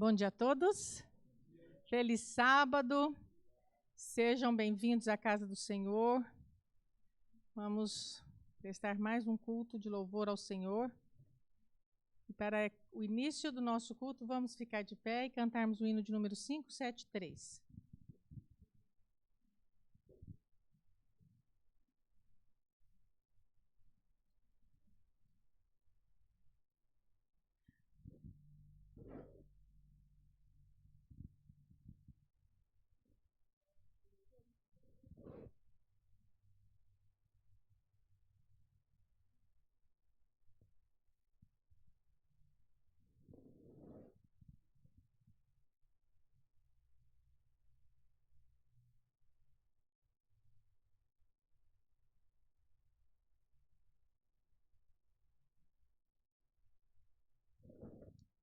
Bom dia a todos. Feliz sábado. Sejam bem-vindos à casa do Senhor. Vamos prestar mais um culto de louvor ao Senhor. E para o início do nosso culto, vamos ficar de pé e cantarmos o hino de número 573.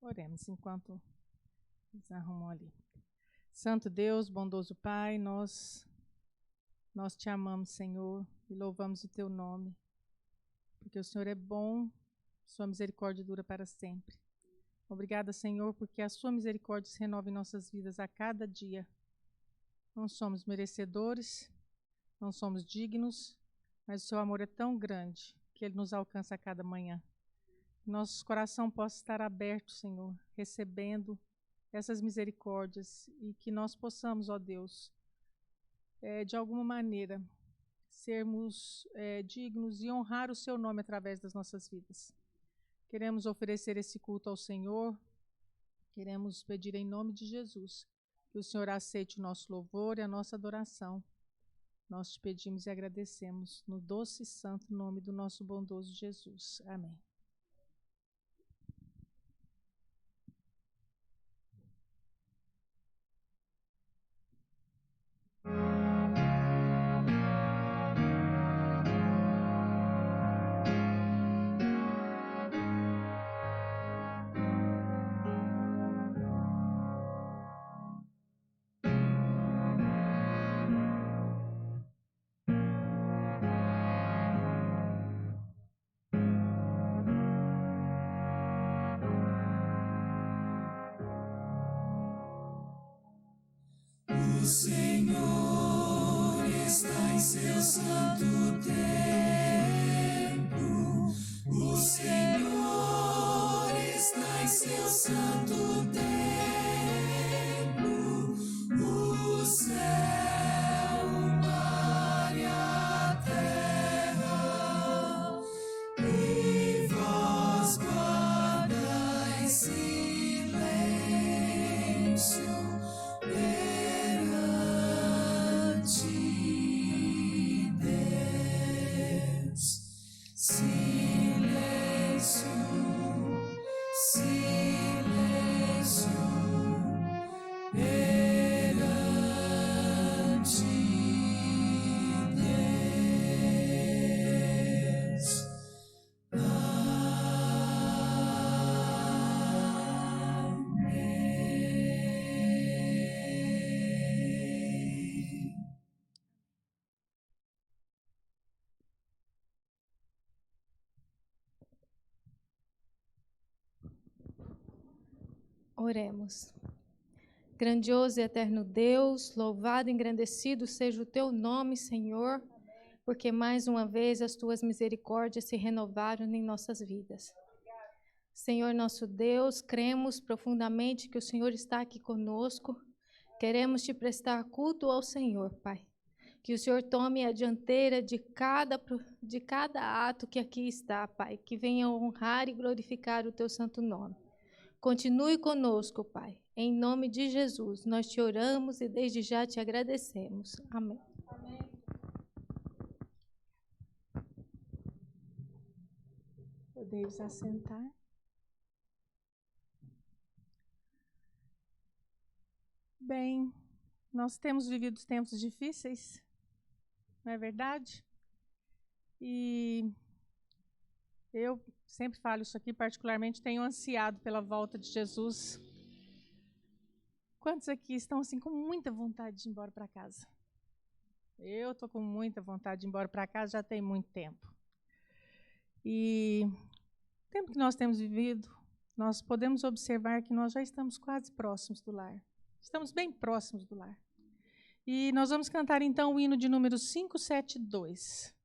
Oremos enquanto eles arrumam ali. Santo Deus, bondoso Pai, nós te amamos, Senhor, e louvamos o Teu nome, porque o Senhor é bom, Sua misericórdia dura para sempre. Obrigada, Senhor, porque a Sua misericórdia se renova em nossas vidas a cada dia. Não somos merecedores, não somos dignos, mas o Seu amor é tão grande que Ele nos alcança a cada manhã. Nosso coração possa estar aberto, Senhor, recebendo essas misericórdias e que nós possamos, ó Deus, de alguma maneira, sermos dignos e honrar o Seu nome através das nossas vidas. Queremos oferecer esse culto ao Senhor, queremos pedir em nome de Jesus que o Senhor aceite o nosso louvor e a nossa adoração. Nós te pedimos e agradecemos no doce e santo nome do nosso bondoso Jesus. Amém. O Senhor está em seu santo templo. O Senhor está em seu santo templo. O céu, o mar e a terra, e vós guardais silêncio perante Deus. Silêncio, silêncio perante Deus. Amém. Oremos. Grandioso e eterno Deus, louvado e engrandecido seja o teu nome, Senhor, porque mais uma vez as tuas misericórdias se renovaram em nossas vidas. Senhor nosso Deus, cremos profundamente que o Senhor está aqui conosco. Queremos te prestar culto ao Senhor, Pai. Que o Senhor tome a dianteira de cada ato que aqui está, Pai, que venha honrar e glorificar o teu santo nome. Continue conosco, Pai. Em nome de Jesus, nós te oramos e desde já te agradecemos. Amém. Amém. Podeis assentar. Bem, nós temos vivido tempos difíceis, não é verdade? E eu sempre falo isso aqui, particularmente tenho ansiado pela volta de Jesus. Quantos aqui estão assim com muita vontade de ir embora para casa? Eu estou com muita vontade de ir embora para casa já tem muito tempo. E o tempo que nós temos vivido nós podemos observar que nós já estamos quase próximos do lar. Estamos bem próximos do lar. E nós vamos cantar então o hino de número 572.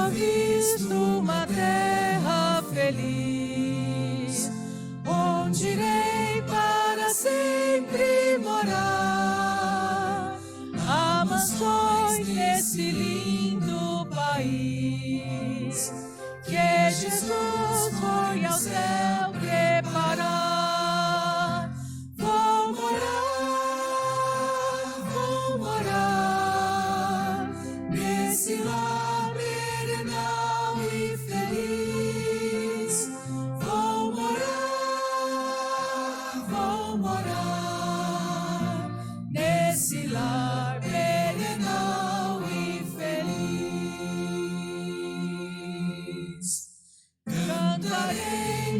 Avisto uma terra feliz, onde irei para sempre morar. Há mansões nesse lindo país, que Jesus foi ao céu preparar. Vou morar nesse lar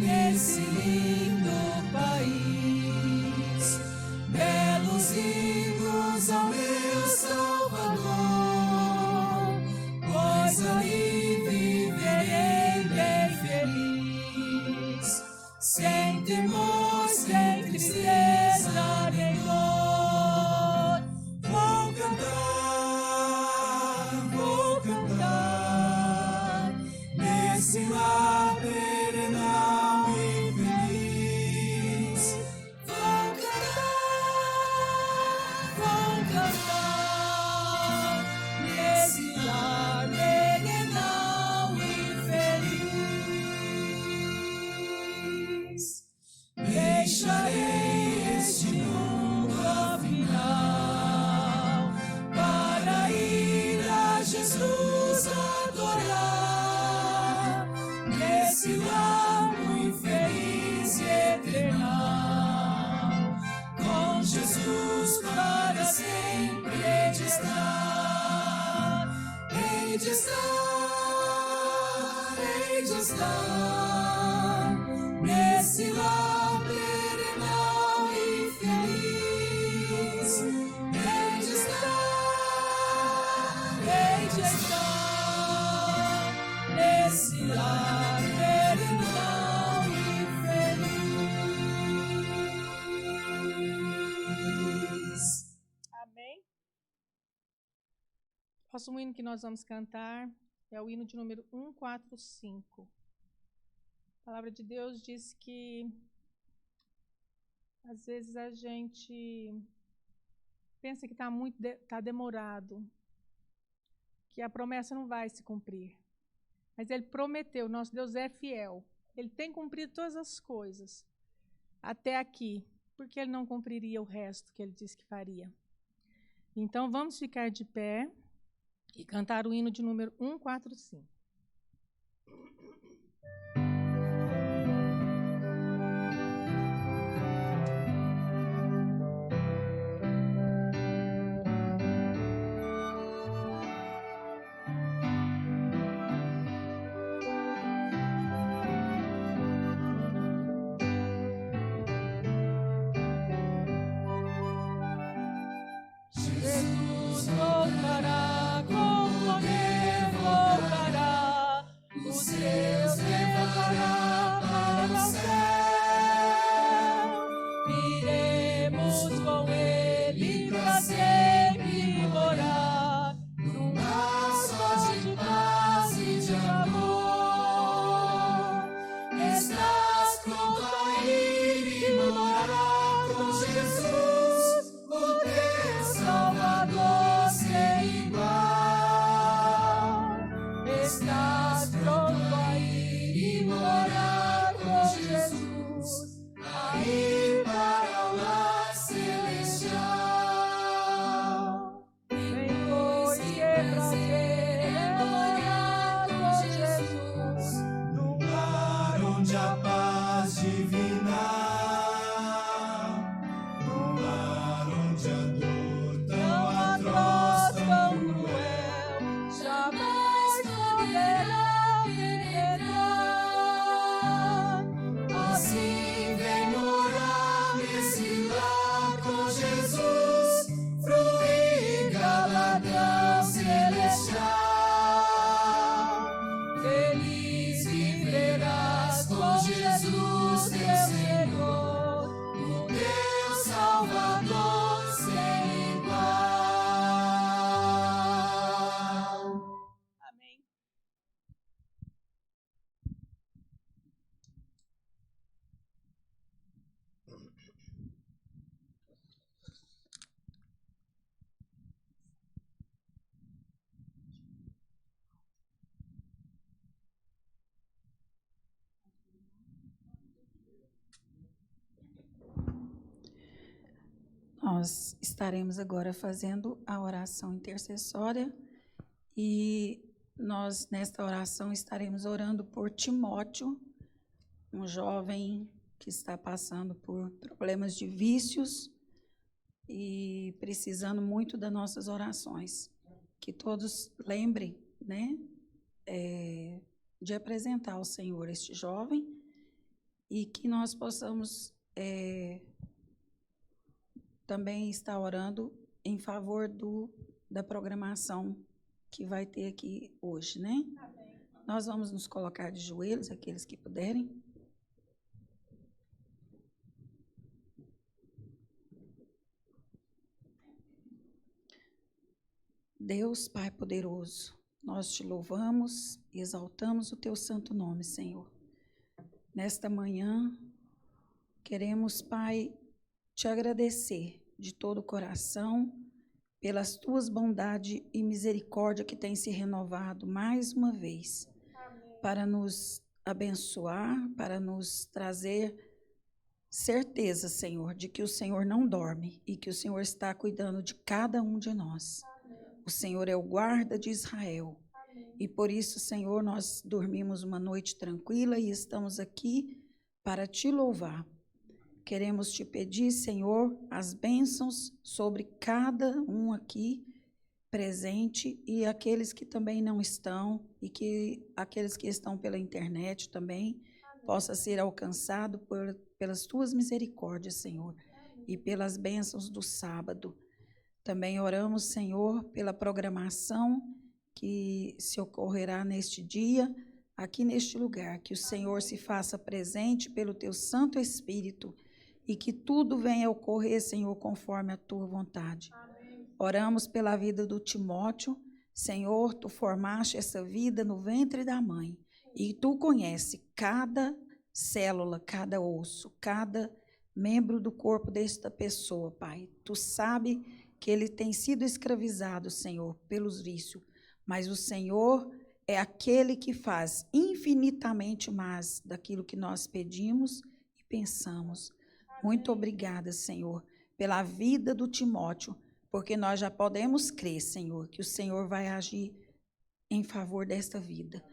nesse lindo país, belos hinos ao meu Salvador, pois ali viverei bem feliz, sem temor, sem tristeza nem dor. Vou cantar nesse lar Jesus para sempre hei de estar nesse lar perenal e feliz. Hei de estar nesse lar perenal e feliz. O próximo hino que nós vamos cantar é o hino de número 145. A palavra de Deus diz que às vezes a gente pensa que está demorado, que a promessa não vai se cumprir. Mas Ele prometeu, nosso Deus é fiel. Ele tem cumprido todas as coisas até aqui, porque Ele não cumpriria o resto que Ele disse que faria. Então vamos ficar de pé e cantar o hino de número 145. Jesus voltará, com poder voltará, os Nós estaremos agora fazendo a oração intercessória e nós, nesta oração, estaremos orando por Timóteo, um jovem que está passando por problemas de vícios e precisando muito das nossas orações. Que todos lembrem, né, de apresentar ao Senhor este jovem e que nós possamos também estar orando em favor da programação que vai ter aqui hoje, né? Amém. Nós vamos nos colocar de joelhos, aqueles que puderem. Deus, Pai poderoso, nós te louvamos e exaltamos o teu santo nome, Senhor. Nesta manhã, queremos, Pai, te agradecer de todo o coração pelas tuas bondade e misericórdia que tem se renovado mais uma vez. Amém. Para nos abençoar, para nos trazer certeza, Senhor, de que o Senhor não dorme e que o Senhor está cuidando de cada um de nós. Amém. O Senhor é o guarda de Israel. Amém. E por isso, Senhor, nós dormimos uma noite tranquila e estamos aqui para te louvar. Queremos te pedir, Senhor, as bênçãos sobre cada um aqui presente e aqueles que também não estão e que aqueles que estão pela internet também possa ser alcançado pelas tuas misericórdias, Senhor, e pelas bênçãos do sábado. Também oramos, Senhor, pela programação que se ocorrerá neste dia, aqui neste lugar, que o Senhor se faça presente pelo teu Santo Espírito e que tudo venha a ocorrer, Senhor, conforme a tua vontade. Amém. Oramos pela vida do Timóteo. Senhor, tu formaste essa vida no ventre da mãe e tu conhece cada célula, cada osso, cada membro do corpo desta pessoa, Pai. Tu sabe que ele tem sido escravizado, Senhor, pelos vícios, mas o Senhor é aquele que faz infinitamente mais daquilo que nós pedimos e pensamos. Muito obrigada, Senhor, pela vida do Timóteo, porque nós já podemos crer, Senhor, que o Senhor vai agir em favor desta vida.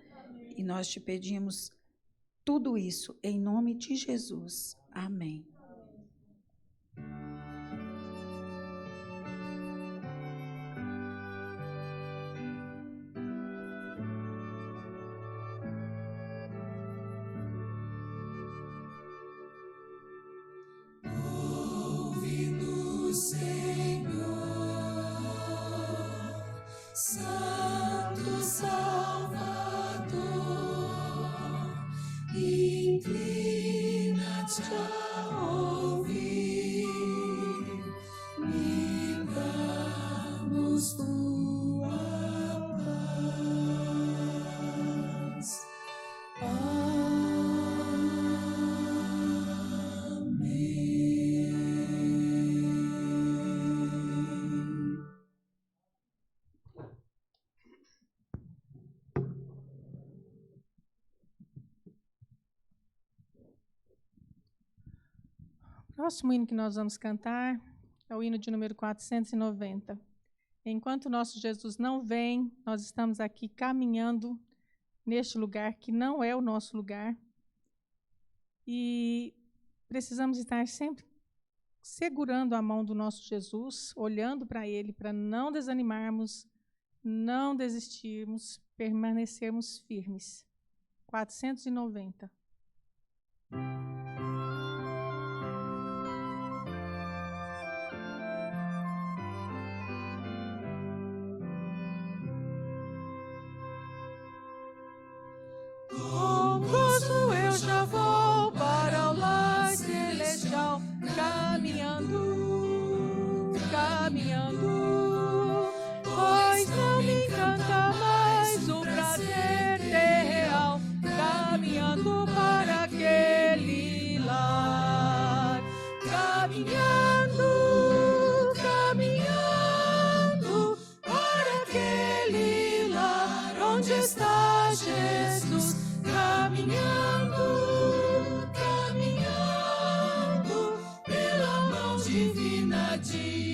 E nós te pedimos tudo isso em nome de Jesus. Amém. Senhor, Santo Salvador, inclina-te a ouvir e dá-nos tua paz. O próximo hino que nós vamos cantar é o hino de número 490. Enquanto o nosso Jesus não vem, nós estamos aqui caminhando neste lugar que não é o nosso lugar. E precisamos estar sempre segurando a mão do nosso Jesus, olhando para Ele, para não desanimarmos, não desistirmos, permanecermos firmes. 490. Com gozo eu já vou para o lar celestial, caminhando, caminhando, pois não me encanta mais o prazer real, caminhando para aquele lar, caminhando, caminhando para aquele lar onde está Jesus, caminhando, caminhando pela mão divina de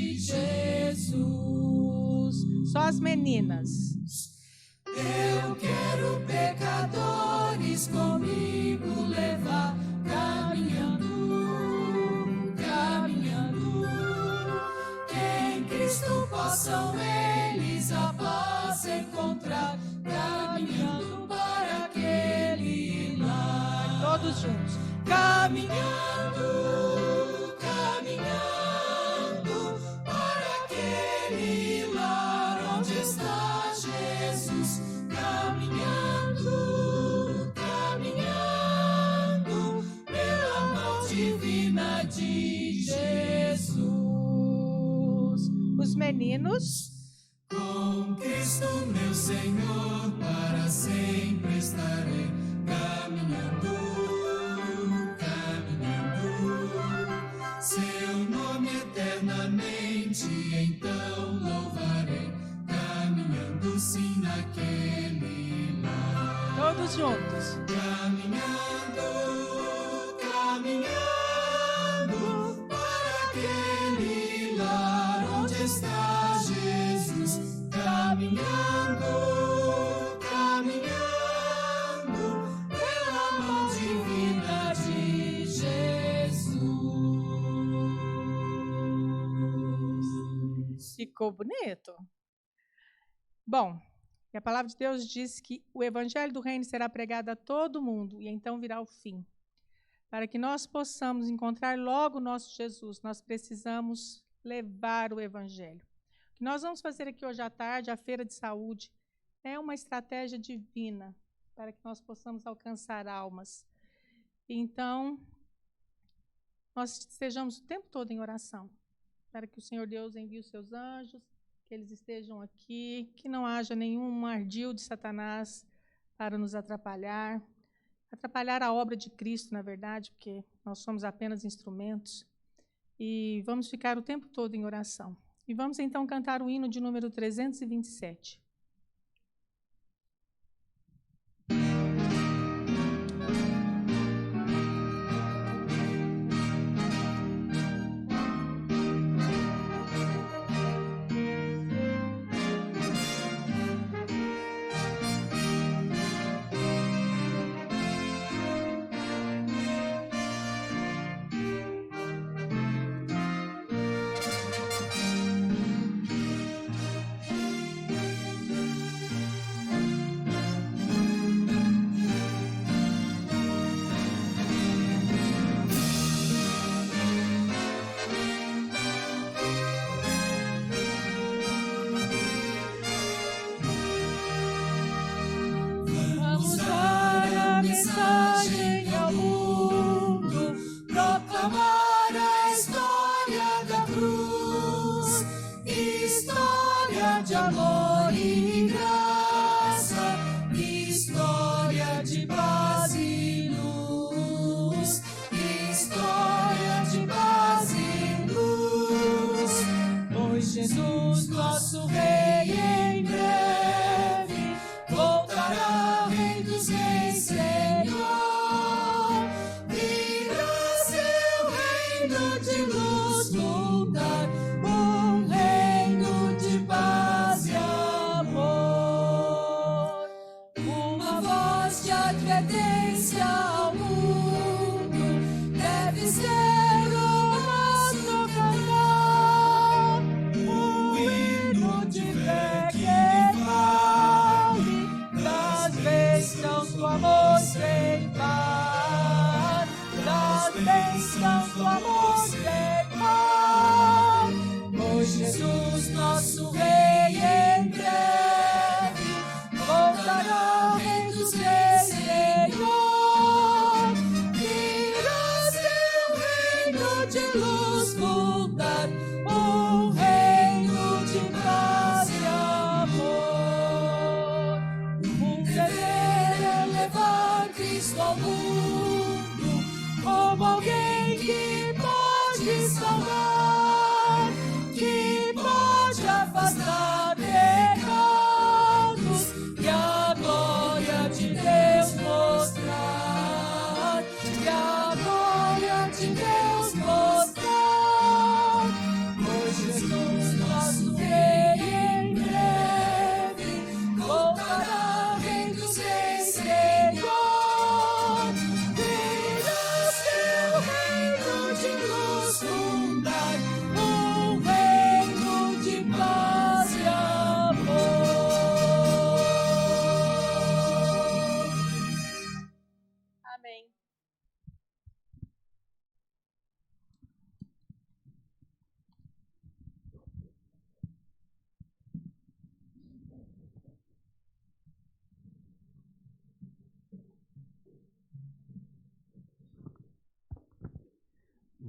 Só as meninas. Eu quero pecadores comigo levar, caminhando, caminhando. Em Cristo possam eles a paz encontrar, caminhando para aquele lar. Todos juntos. Caminhando, caminhando para aquele lar onde está Jesus. Caminhando, caminhando pela mão divina de Jesus. Os meninos. Com Cristo meu Senhor para sempre estarei, caminhando, caminhando. Seu nome eternamente então louvarei, caminhando sim naquele lar. Todos juntos. Caminhando, caminhando para aquele lar onde está Jesus. Caminhando, caminhando pela mão divina de Jesus. Ficou bonito? Bom, e a palavra de Deus diz que o evangelho do reino será pregado a todo mundo e então virá o fim. Para que nós possamos encontrar logo o nosso Jesus, nós precisamos levar o evangelho. O que nós vamos fazer aqui hoje à tarde, a Feira de Saúde, é uma estratégia divina para que nós possamos alcançar almas. Então, nós estejamos o tempo todo em oração, para que o Senhor Deus envie os seus anjos, que eles estejam aqui, que não haja nenhum ardil de Satanás para nos atrapalhar a obra de Cristo, na verdade, porque nós somos apenas instrumentos. E vamos ficar o tempo todo em oração. E vamos então cantar o hino de número 327. Jesus, nosso Rei, em breve voltará, Rei dos Reis, Senhor. Virá seu reino de luz mudar, um reino de paz e amor. Uma voz de advertência ao mundo deve ser do amor sem par, das bênçãos do amor sem par. Pois Jesus, nosso Rei, em breve voltará, Rei dos Reis, Senhor. Virá seu reino de luz mudar, um reino de paz e amor. Um dever levar Cristo ao mundo como alguém que pode salvar, que pode afastar pecados e a glória de Deus mostrar, e a glória de Deus mostrar. Pois Jesus, nosso Rei,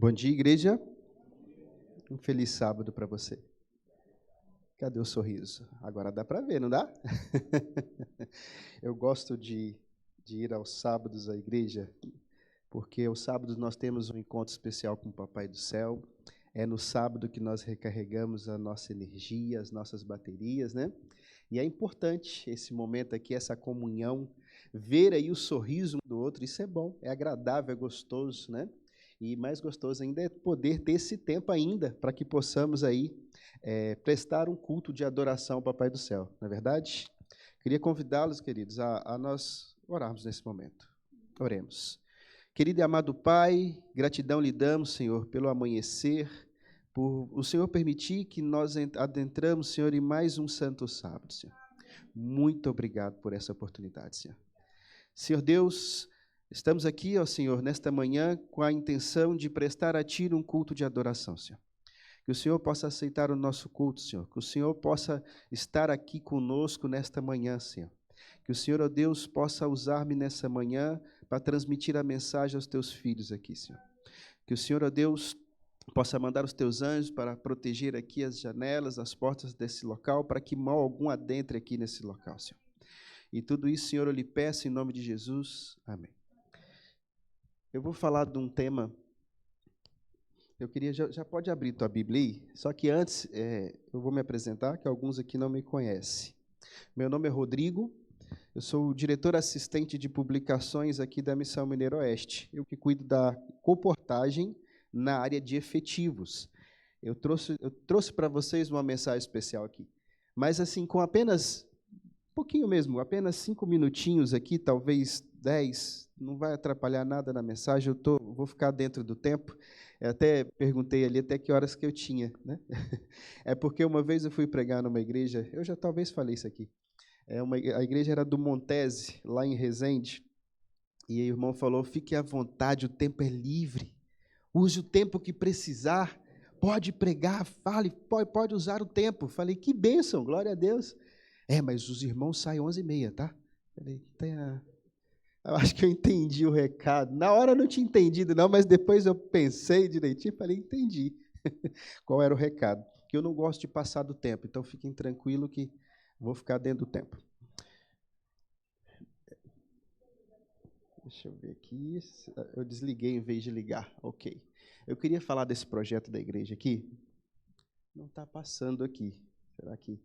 Bom dia, igreja. Um feliz sábado para você. Cadê o sorriso? Agora dá para ver, não dá? Eu gosto de ir aos sábados à igreja, porque aos sábados nós temos um encontro especial com o Papai do Céu. É no sábado que nós recarregamos a nossa energia, as nossas baterias, né? E é importante esse momento aqui, essa comunhão, ver aí o sorriso um do outro, isso é bom, é agradável, é gostoso, né? E mais gostoso ainda é poder ter esse tempo ainda, para que possamos aí prestar um culto de adoração ao Papai do Céu, não é verdade? Queria convidá-los, queridos, a nós orarmos nesse momento. Oremos. Querido e amado Pai, gratidão lhe damos, Senhor, pelo amanhecer, por o Senhor permitir que nós adentramos, Senhor, em mais um santo sábado, Senhor. Muito obrigado por essa oportunidade, Senhor. Senhor Deus, estamos aqui, ó Senhor, nesta manhã, com a intenção de prestar a Ti um culto de adoração, Senhor. Que o Senhor possa aceitar o nosso culto, Senhor. Que o Senhor possa estar aqui conosco nesta manhã, Senhor. Que o Senhor, ó Deus, possa usar-me nessa manhã para transmitir a mensagem aos Teus filhos aqui, Senhor. Que o Senhor, ó Deus, possa mandar os Teus anjos para proteger aqui as janelas, as portas desse local, para que mal algum adentre aqui nesse local, Senhor. E tudo isso, Senhor, eu lhe peço em nome de Jesus. Amém. Eu vou falar de um tema. Eu queria, já pode abrir tua Bíblia aí, só que antes eu vou me apresentar, que alguns aqui não me conhecem. Meu nome é Rodrigo, eu sou o diretor assistente de publicações aqui da Missão Mineiro Oeste. Eu que cuido da comportagem na área de efetivos. Eu trouxe para vocês uma mensagem especial aqui, mas assim, com apenas, pouquinho mesmo, apenas 5 minutinhos aqui, talvez 10, não vai atrapalhar nada na mensagem, vou ficar dentro do tempo. Eu até perguntei ali até que horas que eu tinha, né? É porque uma vez eu fui pregar numa igreja, eu já talvez falei isso aqui, a igreja era do Montese, lá em Resende, e o irmão falou, fique à vontade, o tempo é livre. Use o tempo que precisar, pode pregar, fale, pode usar o tempo. Falei, que bênção, glória a Deus. Mas os irmãos saem 11h30, tá? Falei, eu acho que eu entendi o recado. Na hora eu não tinha entendido, não, mas depois eu pensei direitinho e falei, entendi qual era o recado. Que eu não gosto de passar do tempo, então fiquem tranquilos que vou ficar dentro do tempo. Deixa eu ver aqui. Eu desliguei em vez de ligar. Ok. Eu queria falar desse projeto da igreja aqui. Não está passando aqui. Será que...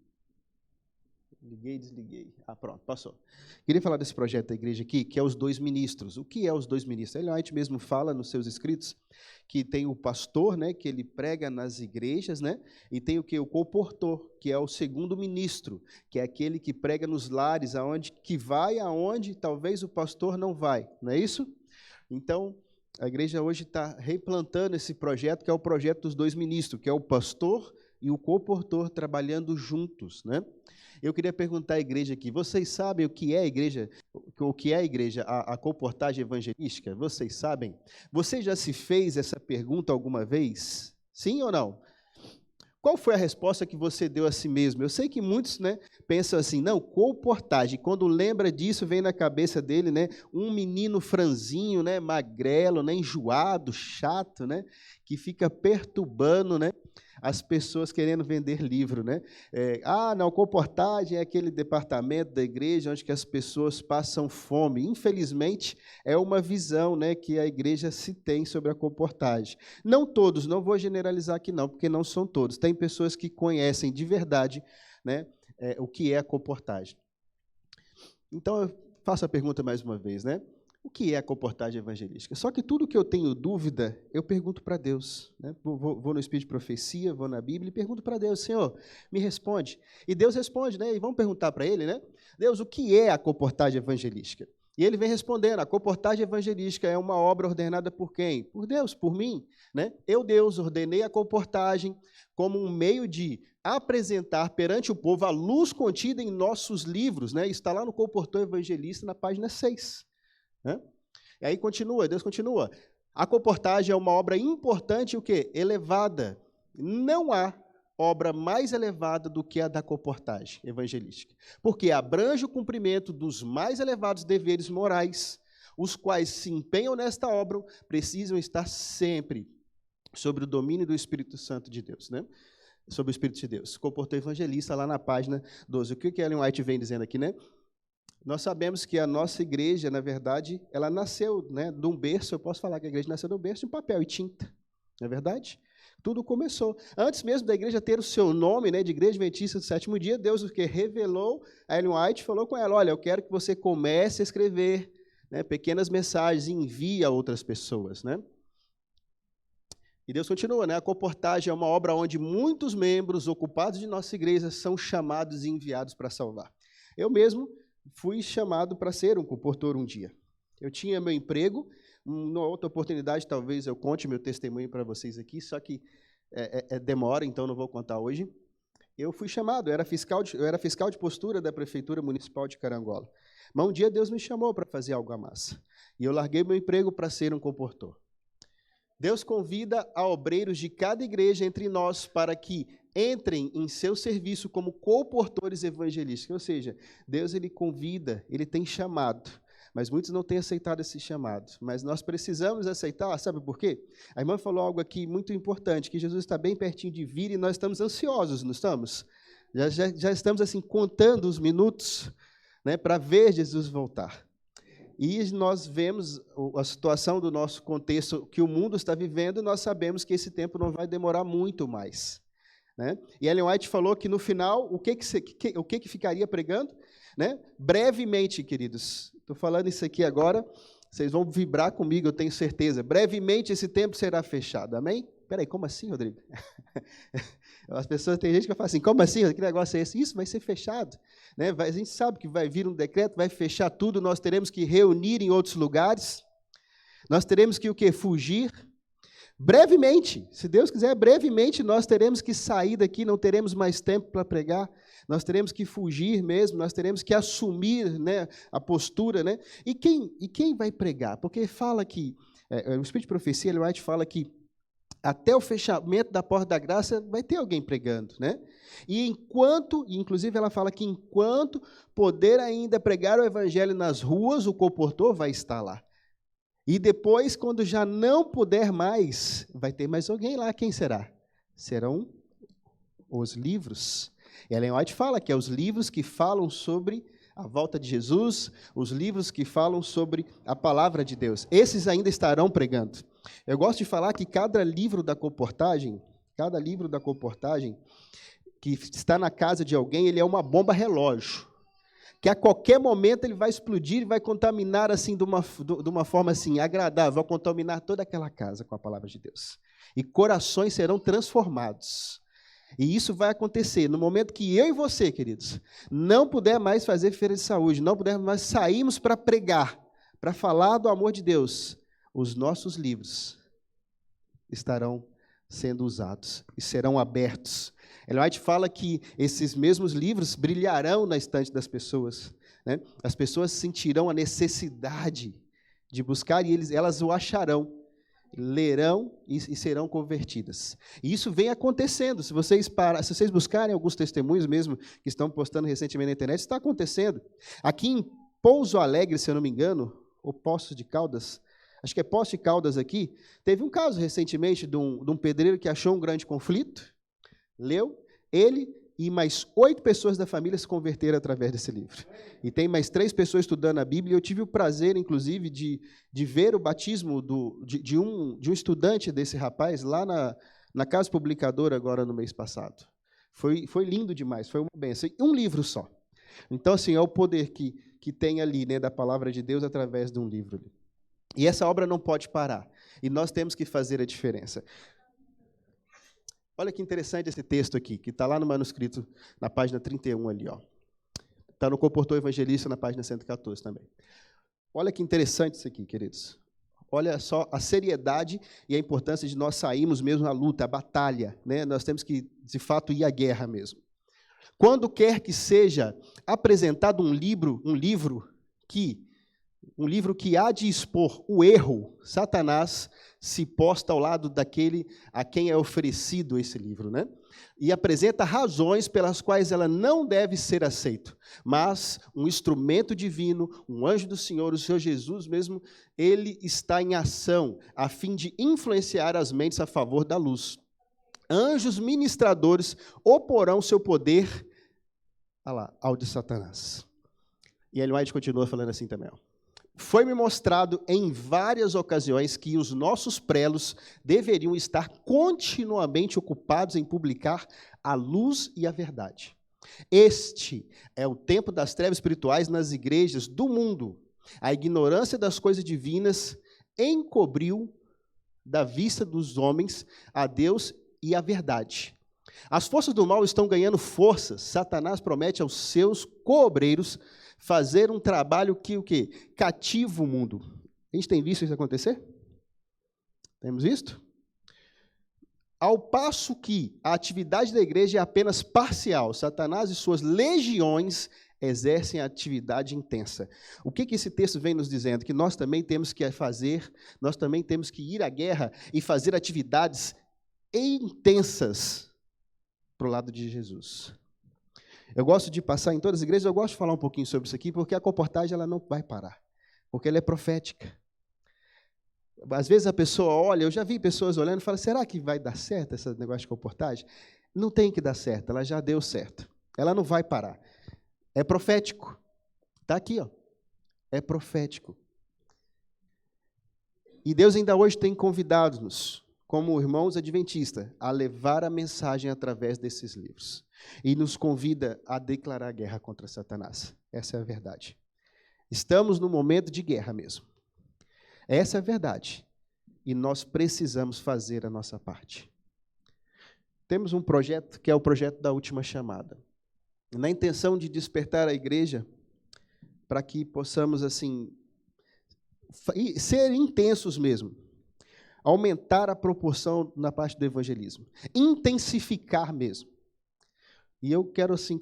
Liguei e desliguei. Pronto, passou. Queria falar desse projeto da igreja aqui, que é os 2 ministros. O que é os 2 ministros? Ellen White mesmo fala nos seus escritos que tem o pastor, né, que ele prega nas igrejas, né, e tem o que? O comportor, que é o 2º ministro, que é aquele que prega nos lares, que vai aonde talvez o pastor não vai. Não é isso? Então, a igreja hoje está replantando esse projeto, que é o projeto dos 2 ministros, que é o pastor e o comportor trabalhando juntos, né? Eu queria perguntar à igreja aqui, vocês sabem o que é a igreja, a comportagem evangelística? Vocês sabem? Você já se fez essa pergunta alguma vez? Sim ou não? Qual foi a resposta que você deu a si mesmo? Eu sei que muitos, né, pensam assim, não, comportagem, quando lembra disso, vem na cabeça dele, né, um menino franzinho, né, magrelo, né, enjoado, chato, né, que fica perturbando, né, as pessoas querendo vender livro, né? Não, comportagem é aquele departamento da igreja onde que as pessoas passam fome. Infelizmente, é uma visão, né, que a igreja se tem sobre a comportagem. Não todos, não vou generalizar aqui não, porque não são todos. Tem pessoas que conhecem de verdade, né, o que é a comportagem. Então, eu faço a pergunta mais uma vez, né? O que é a comportagem evangelística? Só que tudo que eu tenho dúvida, eu pergunto para Deus. Né? Vou no Espírito de Profecia, vou na Bíblia e pergunto para Deus, Senhor, me responde. E Deus responde, né? E vamos perguntar para Ele, né? Deus, o que é a comportagem evangelística? E Ele vem respondendo, a comportagem evangelística é uma obra ordenada por quem? Por Deus, por mim. Né? Eu, Deus, ordenei a comportagem como um meio de apresentar perante o povo a luz contida em nossos livros. Né? Está lá no Comportor Evangelista, na página 6. Né? E aí Deus continua. A comportagem é uma obra importante, o quê? Elevada. Não há obra mais elevada do que a da comportagem evangelística, porque abrange o cumprimento dos mais elevados deveres morais, os quais se empenham nesta obra precisam estar sempre sobre o domínio do Espírito Santo de Deus, né? Sobre o Espírito de Deus. Comportou evangelista lá na página 12. O que Ellen White vem dizendo aqui, né? Nós sabemos que a nossa igreja, na verdade, ela nasceu, né, de um berço, eu posso falar que a igreja nasceu de um berço de papel e tinta, não é verdade? Tudo começou. Antes mesmo da igreja ter o seu nome, né, de Igreja Adventista do Sétimo Dia, Deus o que revelou, a Ellen White falou com ela, olha, eu quero que você comece a escrever, né, pequenas mensagens e envie a outras pessoas, né? E Deus continua, né? A Comportagem é uma obra onde muitos membros ocupados de nossa igreja são chamados e enviados para salvar. Eu mesmo fui chamado para ser um comportor um dia. Eu tinha meu emprego, numa outra oportunidade talvez eu conte meu testemunho para vocês aqui, só que demora, então não vou contar hoje. Eu fui chamado, eu era fiscal de postura da Prefeitura Municipal de Carangola. Mas um dia Deus me chamou para fazer algo a mais. E eu larguei meu emprego para ser um comportor. Deus convida a obreiros de cada igreja entre nós para que entrem em seu serviço como comportores evangelísticos. Ou seja, Deus ele convida, ele tem chamado, mas muitos não têm aceitado esse chamado. Mas nós precisamos aceitar, sabe por quê? A irmã falou algo aqui muito importante, que Jesus está bem pertinho de vir e nós estamos ansiosos, não estamos? Já estamos assim contando os minutos, né, para ver Jesus voltar. E nós vemos a situação do nosso contexto que o mundo está vivendo, e nós sabemos que esse tempo não vai demorar muito mais, né? E Ellen White falou que no final, o que ficaria pregando? Né? Brevemente, queridos, estou falando isso aqui agora, vocês vão vibrar comigo, eu tenho certeza. Brevemente esse tempo será fechado, amém? Peraí, como assim, Rodrigo? As pessoas, tem gente que fala assim, como assim? Que negócio é esse? Isso vai ser fechado. Né? A gente sabe que vai vir um decreto, vai fechar tudo, nós teremos que reunir em outros lugares, nós teremos que o quê? Fugir. Brevemente, se Deus quiser, brevemente nós teremos que sair daqui, não teremos mais tempo para pregar, nós teremos que fugir mesmo, nós teremos que assumir, né, a postura. Né? E quem vai pregar? Porque fala que, o Espírito de Profecia, Ellen White fala que até o fechamento da porta da graça vai ter alguém pregando, né? E inclusive ela fala que enquanto poder ainda pregar o evangelho nas ruas, o comportor vai estar lá. E depois, quando já não puder mais, vai ter mais alguém lá. Quem será? Serão os livros. E Ellen White fala que é os livros que falam sobre a volta de Jesus, os livros que falam sobre a palavra de Deus. Esses ainda estarão pregando. Eu gosto de falar que cada livro da comportagem que está na casa de alguém, ele é uma bomba relógio, que a qualquer momento ele vai explodir e vai contaminar assim de uma forma assim agradável, vai contaminar toda aquela casa com a palavra de Deus. E corações serão transformados. E isso vai acontecer no momento que eu e você, queridos, não puder mais fazer feira de saúde, não puder mais sairmos para pregar, para falar do amor de Deus, os nossos livros estarão sendo usados e serão abertos. Ellen White fala que esses mesmos livros brilharão na estante das pessoas, né? As pessoas sentirão a necessidade de buscar e elas o acharão, lerão e serão convertidas. E isso vem acontecendo. Se vocês buscarem alguns testemunhos mesmo que estão postando recentemente na internet, está acontecendo. Aqui em Pouso Alegre, se eu não me engano, ou Poços de Caldas, acho que é Poços de Caldas aqui, teve um caso recentemente de um pedreiro que achou um grande conflito, leu, ele e mais 8 pessoas da família se converteram através desse livro. E tem mais 3 pessoas estudando a Bíblia. Eu tive o prazer, inclusive, de ver o batismo de um estudante desse rapaz lá na Casa Publicadora, agora no mês passado. Foi lindo demais, foi uma bênção. Um livro só. Então, assim, é o poder que tem ali, né, da palavra de Deus através de um livro. E essa obra não pode parar. E nós temos que fazer a diferença. Olha que interessante esse texto aqui, que está lá no manuscrito, na página 31 ali. Está no Comportor Evangelista, na página 114 também. Olha que interessante isso aqui, queridos. Olha só a seriedade e a importância de nós sairmos mesmo na luta, a batalha, né? Nós temos que, de fato, ir à guerra mesmo. Quando quer que seja apresentado um livro que um livro que há de expor o erro, Satanás se posta ao lado daquele a quem é oferecido esse livro, né? E apresenta razões pelas quais ela não deve ser aceita. Mas um instrumento divino, um anjo do Senhor, o Senhor Jesus mesmo, ele está em ação a fim de influenciar as mentes a favor da luz. Anjos ministradores oporão seu poder ao de Satanás. E Ellen White continua falando assim também. Foi-me mostrado em várias ocasiões que os nossos prelos deveriam estar continuamente ocupados em publicar a luz e a verdade. Este é o tempo das trevas espirituais nas igrejas do mundo. A ignorância das coisas divinas encobriu da vista dos homens a Deus e a verdade. As forças do mal estão ganhando forças. Satanás promete aos seus co-obreiros fazer um trabalho que o quê? Cativa o mundo. A gente tem visto isso acontecer? Temos visto? Ao passo que a atividade da igreja é apenas parcial, Satanás e suas legiões exercem a atividade intensa. O que esse texto vem nos dizendo? Que nós também temos que fazer, nós também temos que ir à guerra e fazer atividades intensas para o lado de Jesus. Eu gosto de passar em todas as igrejas, eu gosto de falar um pouquinho sobre isso aqui, porque a comportagem ela não vai parar, porque ela é profética. Às vezes a pessoa olha, eu já vi pessoas olhando e falam, será que vai dar certo esse negócio de comportagem? Não tem que dar certo, ela já deu certo. Ela não vai parar. É profético. Está aqui, ó. É profético. E Deus ainda hoje tem convidado-nos, como irmãos adventistas, a levar a mensagem através desses livros. E nos convida a declarar guerra contra Satanás. Essa é a verdade. Estamos num momento de guerra mesmo. Essa é a verdade. E nós precisamos fazer a nossa parte. Temos um projeto que é o projeto da última chamada. Na intenção de despertar a igreja para que possamos, assim, ser intensos mesmo. Aumentar a proporção na parte do evangelismo. Intensificar mesmo. E eu quero, assim,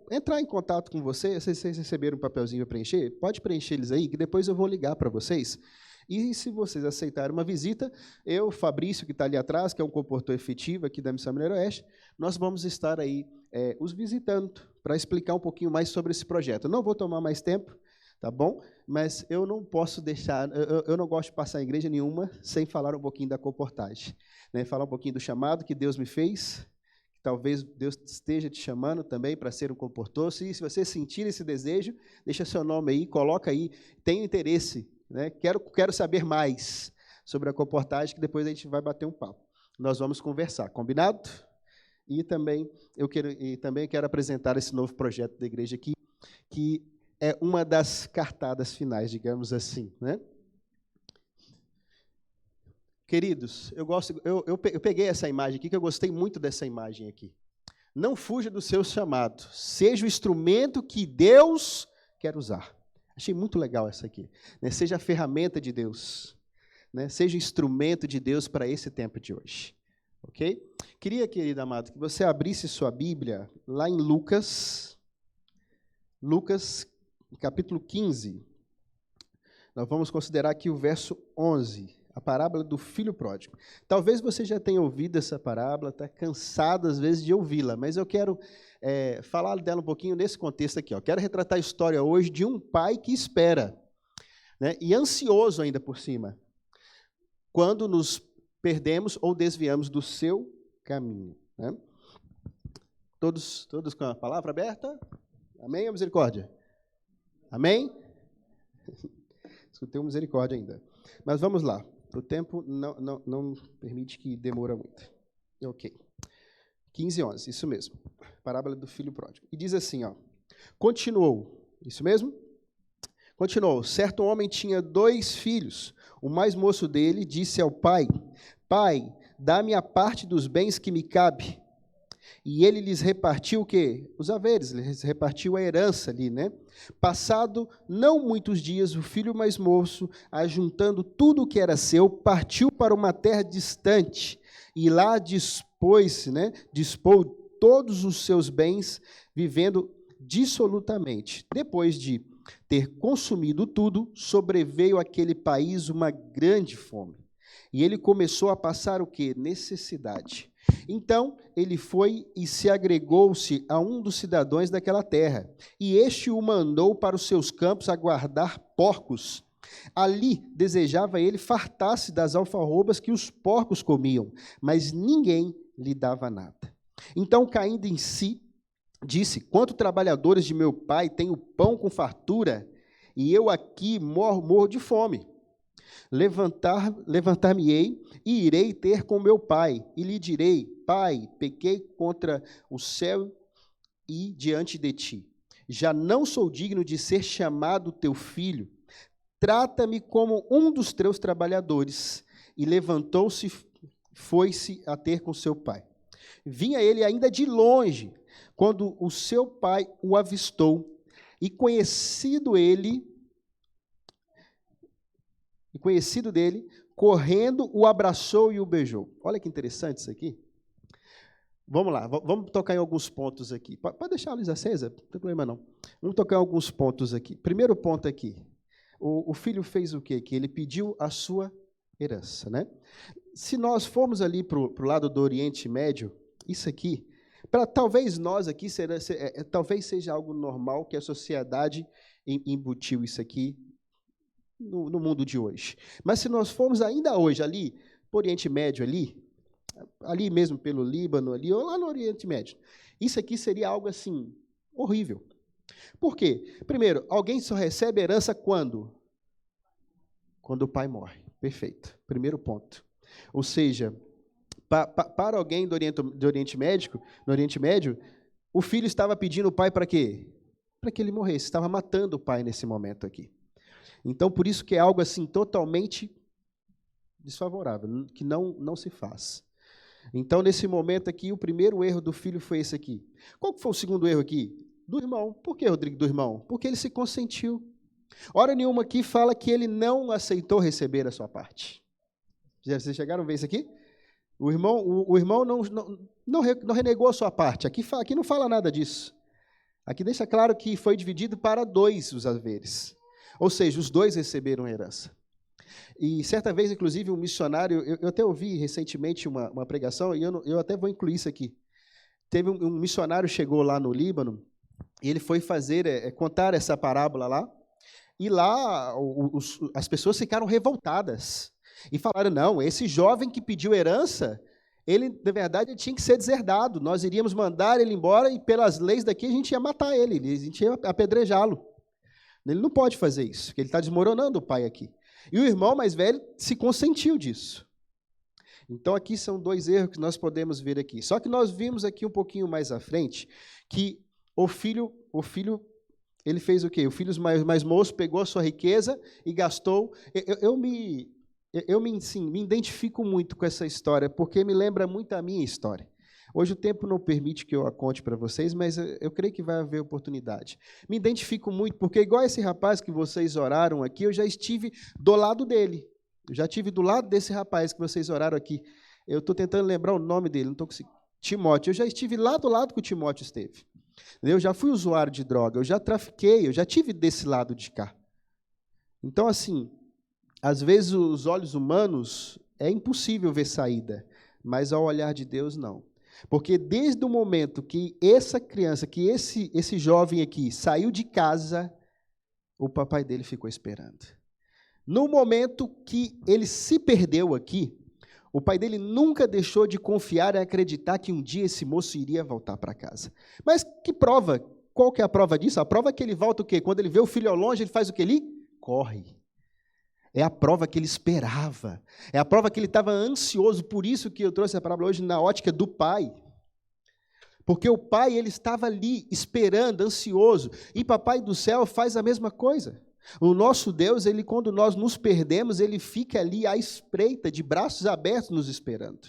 entrar em contato com vocês. Vocês receberam um papelzinho para preencher? Pode preencher eles aí, que depois eu vou ligar para vocês. E se vocês aceitarem uma visita, eu, Fabrício, que está ali atrás, que é um comportor efetivo aqui da Missão Mineiro Oeste, nós vamos estar aí os visitando para explicar um pouquinho mais sobre esse projeto. Eu não vou tomar mais tempo, tá bom? Mas eu não posso deixar, eu não gosto de passar em igreja nenhuma sem falar um pouquinho da comportagem. Né? Falar um pouquinho do chamado que Deus me fez. Talvez Deus esteja te chamando também para ser um comportor. Se você sentir esse desejo, deixa seu nome aí, coloca aí, tenho interesse, né? Quero saber mais sobre a comportagem, que depois a gente vai bater um papo. Nós vamos conversar, combinado? E também eu quero apresentar esse novo projeto da igreja aqui, que é uma das cartadas finais, digamos assim, né? Queridos, eu peguei essa imagem aqui, que eu gostei muito dessa imagem aqui. Não fuja do seu chamado. Seja o instrumento que Deus quer usar. Achei muito legal essa aqui. Né? Seja a ferramenta de Deus. Né? Seja o instrumento de Deus para esse tempo de hoje. Ok? Queria, querido amado, que você abrisse sua Bíblia lá em Lucas, capítulo 15. Nós vamos considerar aqui o verso 11. A parábola do filho pródigo. Talvez você já tenha ouvido essa parábola, está cansado às vezes de ouvi-la, mas eu quero falar dela um pouquinho nesse contexto aqui. Ó. Quero retratar a história hoje de um pai que espera, né, e ansioso ainda por cima, quando nos perdemos ou desviamos do seu caminho. Né? Todos com a palavra aberta? Amém ou misericórdia? Amém? Escutei misericórdia ainda. Mas vamos lá. O tempo não permite que demora muito. Ok. 15:11, isso mesmo. Parábola do filho pródigo. E diz assim, ó. Continuou, isso mesmo? Continuou. Certo homem tinha 2 filhos. O mais moço dele disse ao pai, Pai, dá-me a parte dos bens que me cabe. E ele lhes repartiu o quê? Os haveres, lhes repartiu a herança ali, né? Passado não muitos dias, o filho mais moço, ajuntando tudo o que era seu, partiu para uma terra distante e lá dispôs todos os seus bens, vivendo dissolutamente. Depois de ter consumido tudo, sobreveio àquele país uma grande fome. E ele começou a passar o quê? Necessidade. Então, ele foi e se agregou-se a um dos cidadãos daquela terra, e este o mandou para os seus campos a guardar porcos. Ali desejava ele fartar-se das alfarrobas que os porcos comiam, mas ninguém lhe dava nada. Então, caindo em si, disse: quantos trabalhadores de meu pai têm o pão com fartura, e eu aqui morro de fome. Levantar-me-ei e irei ter com meu pai, e lhe direi: Pai, pequei contra o céu e diante de ti. Já não sou digno de ser chamado teu filho. Trata-me como um dos teus trabalhadores. E levantou-se, foi-se a ter com seu pai. Vinha ele ainda de longe, quando o seu pai o avistou, e conhecido dele, correndo, o abraçou e o beijou. Olha que interessante isso aqui. Vamos lá, vamos tocar em alguns pontos aqui. Pode deixar a luz acesa, não tem problema não. Vamos tocar em alguns pontos aqui. Primeiro ponto aqui. O filho fez o quê? Que ele pediu a sua herança, né? Se nós formos ali para o lado do Oriente Médio, isso aqui, talvez nós aqui, talvez seja algo normal que a sociedade embutiu isso aqui no mundo de hoje. Mas se nós formos ainda hoje ali, para o Oriente Médio ali mesmo pelo Líbano, ali, ou lá no Oriente Médio, isso aqui seria algo assim, horrível. Por quê? Primeiro, alguém só recebe herança quando? Quando o pai morre. Perfeito. Primeiro ponto. Ou seja, para alguém do Oriente Médio, o filho estava pedindo o pai para quê? Para que ele morresse. Estava matando o pai nesse momento aqui. Então, por isso que é algo assim totalmente desfavorável, que não se faz. Então, nesse momento aqui, o primeiro erro do filho foi esse aqui. Qual foi o segundo erro aqui? Do irmão. Por que, Rodrigo, do irmão? Porque ele se consentiu. Hora nenhuma aqui fala que ele não aceitou receber a sua parte. Vocês chegaram a ver isso aqui? O irmão não renegou a sua parte. Aqui não fala nada disso. Aqui deixa claro que foi dividido para 2 os haveres. Ou seja, os 2 receberam herança. E certa vez, inclusive, um missionário, eu até ouvi recentemente uma pregação, e eu até vou incluir isso aqui. Teve um missionário chegou lá no Líbano, e ele foi contar essa parábola lá, e lá as pessoas ficaram revoltadas, e falaram: não, esse jovem que pediu herança, ele, na verdade, tinha que ser deserdado, nós iríamos mandar ele embora, e pelas leis daqui a gente ia matar ele, a gente ia apedrejá-lo. Ele não pode fazer isso, porque ele está desmoronando o pai aqui. E o irmão mais velho se consentiu disso. Então, aqui são 2 erros que nós podemos ver aqui. Só que nós vimos aqui um pouquinho mais à frente que o filho, ele fez o quê? O filho mais moço pegou a sua riqueza e gastou. Eu me identifico muito com essa história, porque me lembra muito a minha história. Hoje o tempo não permite que eu a conte para vocês, mas eu creio que vai haver oportunidade. Me identifico muito, porque igual esse rapaz que vocês oraram aqui, eu já estive do lado dele. Eu já estive do lado desse rapaz que vocês oraram aqui. Eu estou tentando lembrar o nome dele, não estou conseguindo. Timóteo. Eu já estive lá do lado que o Timóteo esteve. Eu já fui usuário de droga, eu já trafiquei, eu já estive desse lado de cá. Então, assim, às vezes os olhos humanos é impossível ver saída, mas ao olhar de Deus, não. Porque desde o momento que essa criança, que esse jovem aqui saiu de casa, o papai dele ficou esperando. No momento que ele se perdeu aqui, o pai dele nunca deixou de confiar e acreditar que um dia esse moço iria voltar para casa. Mas que prova? Qual que é a prova disso? A prova é que ele volta o quê? Quando ele vê o filho ao longe, ele faz o quê? Ele corre. É a prova que ele esperava. É a prova que ele estava ansioso. Por isso que eu trouxe a parábola hoje na ótica do pai. Porque o pai, ele estava ali, esperando, ansioso. E papai do céu faz a mesma coisa. O nosso Deus, ele, quando nós nos perdemos, ele fica ali à espreita, de braços abertos, nos esperando.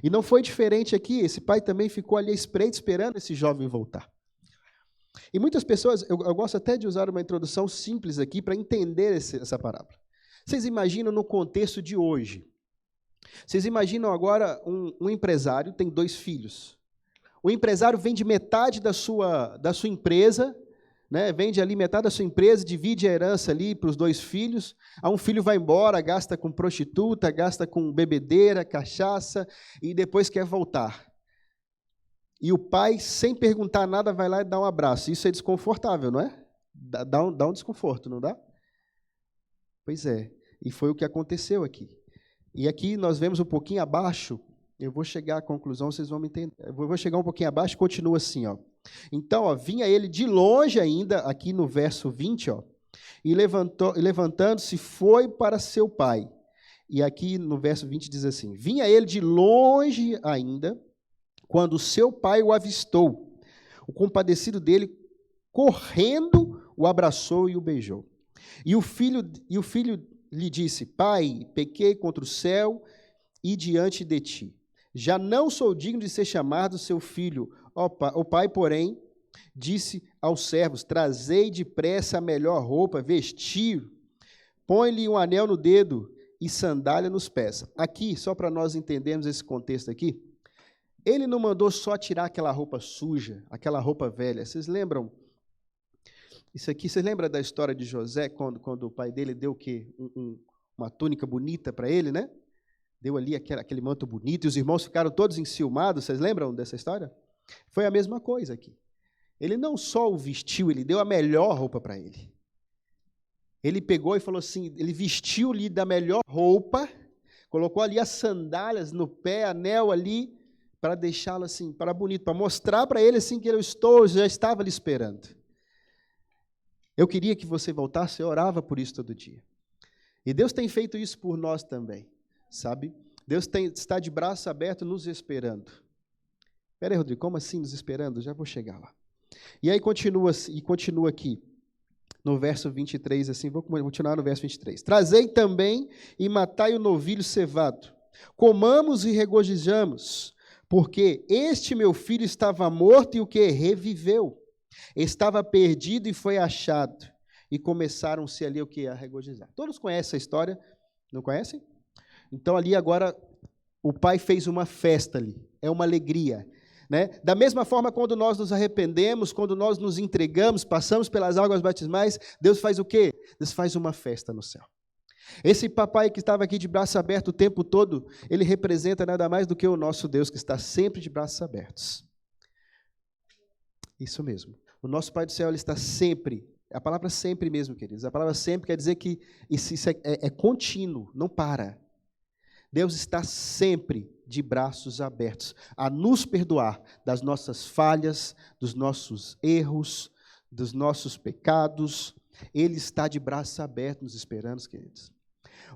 E não foi diferente aqui. Esse pai também ficou ali à espreita, esperando esse jovem voltar. E muitas pessoas, eu gosto até de usar uma introdução simples aqui para entender essa parábola. Vocês imaginam no contexto de hoje. Vocês imaginam agora um empresário, tem 2 filhos. O empresário vende metade da sua empresa né? Vende ali metade da sua empresa, divide a herança ali para os 2 filhos. Aí um filho vai embora, gasta com prostituta, gasta com bebedeira, cachaça, e depois quer voltar. E o pai, sem perguntar nada, vai lá e dá um abraço. Isso é desconfortável, não é? Dá um desconforto, não dá? Pois é, e foi o que aconteceu aqui. E aqui nós vemos um pouquinho abaixo, eu vou chegar à conclusão, vocês vão me entender. Eu vou chegar um pouquinho abaixo e continua assim, ó. Então, ó, vinha ele de longe ainda, aqui no verso 20, ó, e levantando-se, foi para seu pai. E aqui no verso 20 diz assim, vinha ele de longe ainda, quando seu pai o avistou. O compadecido dele, correndo, o abraçou e o beijou. E o filho lhe disse, pai, pequei contra o céu e diante de ti. Já não sou digno de ser chamado seu filho. O pai, porém, disse aos servos, trazei depressa a melhor roupa, vestir, põe-lhe um anel no dedo e sandália nos pés. Aqui, só para nós entendermos esse contexto aqui, ele não mandou só tirar aquela roupa suja, aquela roupa velha. Vocês lembram? Isso aqui, vocês lembram da história de José, quando o pai dele deu o quê? Uma túnica bonita para ele, né? Deu ali aquele manto bonito, e os irmãos ficaram todos enciumados. Vocês lembram dessa história? Foi a mesma coisa aqui. Ele não só o vestiu, ele deu a melhor roupa para ele. Ele pegou e falou assim, ele vestiu-lhe da melhor roupa, colocou ali as sandálias no pé, anel ali, para deixá-lo assim, para bonito, para mostrar para ele assim que já estava ali esperando. Eu queria que você voltasse, eu orava por isso todo dia. E Deus tem feito isso por nós também, sabe? Deus está de braço aberto nos esperando. Espera aí, Rodrigo, como assim nos esperando? Já vou chegar lá. E aí continua aqui, no verso 23, assim, vou continuar no verso 23. Trazei também e matai o novilho cevado. Comamos e regozijamos, porque este meu filho estava morto e o que? Reviveu. Estava perdido e foi achado. E começaram-se ali o que? A regozijar. Todos conhecem essa história? Não conhecem? Então ali agora o pai fez uma festa ali. É uma alegria. Né? Da mesma forma, quando nós nos arrependemos, quando nós nos entregamos, passamos pelas águas batismais, Deus faz o quê? Deus faz uma festa no céu. Esse papai que estava aqui de braço aberto o tempo todo, ele representa nada mais do que o nosso Deus, que está sempre de braços abertos. Isso mesmo. O nosso Pai do Céu, ele está sempre, a palavra sempre mesmo, queridos, a palavra sempre quer dizer que isso é contínuo, não para. Deus está sempre de braços abertos a nos perdoar das nossas falhas, dos nossos erros, dos nossos pecados. Ele está de braços abertos nos esperando, queridos.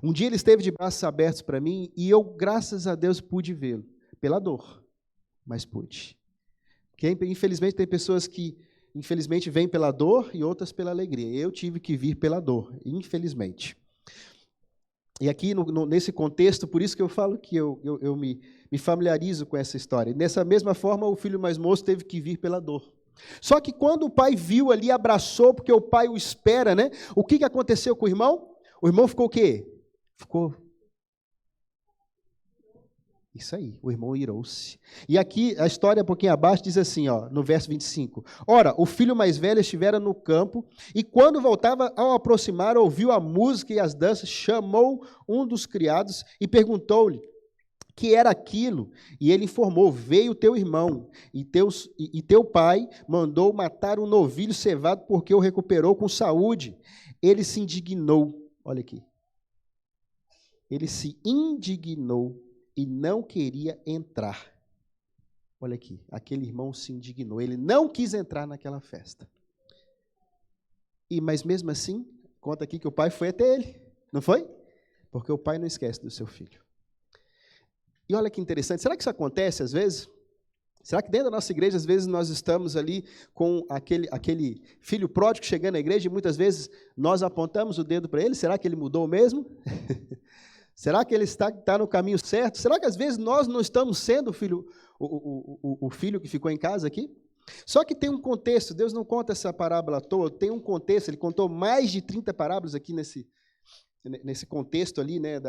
Um dia ele esteve de braços abertos para mim e eu, graças a Deus, pude vê-lo. Pela dor, mas pude. Porque, infelizmente, tem pessoas que, infelizmente, vêm pela dor e outras pela alegria. Eu tive que vir pela dor, infelizmente. E aqui, nesse contexto, por isso que eu falo que eu me familiarizo com essa história. Dessa mesma forma, o filho mais moço teve que vir pela dor. Só que quando o pai viu ali, abraçou, porque o pai o espera, né? O que aconteceu com o irmão? O irmão ficou o quê? Ficou... Isso aí, o irmão irou-se. E aqui, a história um pouquinho abaixo diz assim, ó, no verso 25. Ora, o filho mais velho estivera no campo, e quando voltava, ao aproximar, ouviu a música e as danças, chamou um dos criados e perguntou-lhe que era aquilo. E ele informou, veio teu irmão, e teu pai mandou matar um novilho cevado, porque o recuperou com saúde. Ele se indignou, olha aqui. Ele se indignou e não queria entrar. Olha aqui, aquele irmão se indignou. Ele não quis entrar naquela festa. Mas mesmo assim, conta aqui que o pai foi até ele. Não foi? Porque o pai não esquece do seu filho. E olha que interessante. Será que isso acontece às vezes? Será que dentro da nossa igreja, às vezes, nós estamos ali com aquele filho pródigo chegando à igreja e muitas vezes nós apontamos o dedo para ele? Será que ele mudou mesmo? Será que ele está no caminho certo? Será que às vezes nós não estamos sendo o filho que ficou em casa aqui? Só que tem um contexto, Deus não conta essa parábola à toa, tem um contexto, ele contou mais de 30 parábolas aqui nesse contexto ali, né,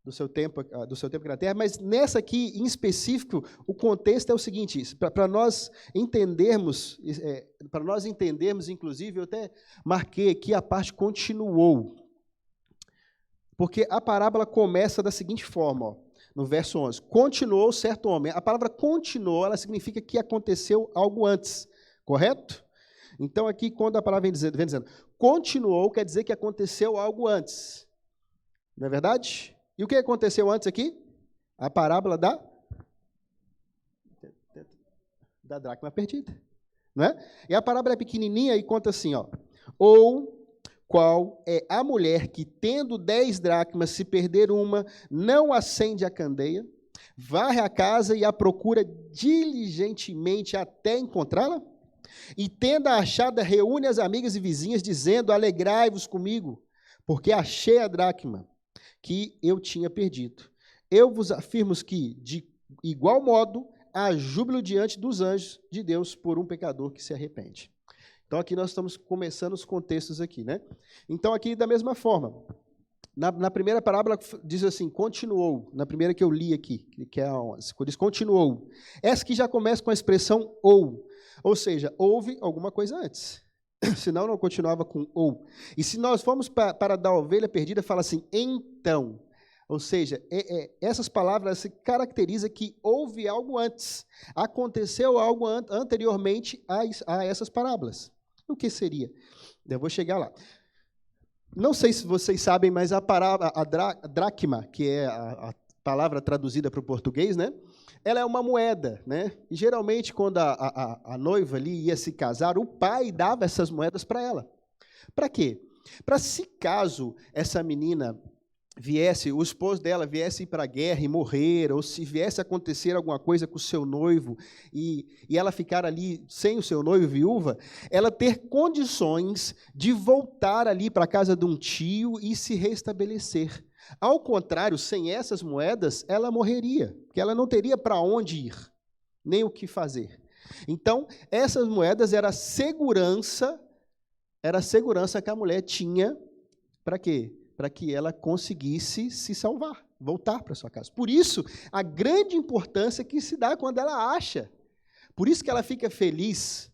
do seu tempo aqui na Terra, mas nessa aqui, em específico, o contexto é o seguinte, para nós entendermos, inclusive, eu até marquei aqui a parte continuou, porque a parábola começa da seguinte forma, ó, no verso 11, continuou certo homem. A palavra continuou, ela significa que aconteceu algo antes, correto? Então, aqui, quando a palavra vem dizendo continuou, quer dizer que aconteceu algo antes, não é verdade? E o que aconteceu antes aqui? A parábola da dracma perdida. Não é? E a parábola é pequenininha e conta assim, ó. Ou qual é a mulher que, tendo 10 dracmas, se perder uma, não acende a candeia, varre a casa e a procura diligentemente até encontrá-la? E, tendo achada, reúne as amigas e vizinhas, dizendo, alegrai-vos comigo, porque achei a dracma que eu tinha perdido. Eu vos afirmo que, de igual modo, há júbilo diante dos anjos de Deus por um pecador que se arrepende. Então, aqui nós estamos começando os contextos aqui, né? Então, aqui, da mesma forma, na primeira parábola diz assim, continuou, na primeira que eu li aqui, que é a 11, diz continuou. Essa aqui já começa com a expressão ou seja, houve alguma coisa antes. Senão não continuava com ou. E se nós formos para da ovelha perdida, fala assim, então. Ou seja, essas palavras se caracterizam que houve algo antes. Aconteceu algo anteriormente a essas parábolas. O que seria? Eu vou chegar lá. Não sei se vocês sabem, mas a parábola, a dracma, que é a palavra traduzida para o português, né? Ela é uma moeda, né? E geralmente, quando a noiva ali ia se casar, o pai dava essas moedas para ela. Para quê? Para se caso essa menina viesse, o esposo dela viesse ir para a guerra e morrer, ou se viesse acontecer alguma coisa com o seu noivo e ela ficar ali sem o seu noivo, viúva, ela ter condições de voltar ali para a casa de um tio e se restabelecer. Ao contrário, sem essas moedas, ela morreria, porque ela não teria para onde ir, nem o que fazer. Então, essas moedas era a segurança que a mulher tinha para quê? Para que ela conseguisse se salvar, voltar para sua casa. Por isso, a grande importância que se dá quando ela acha. Por isso que ela fica feliz.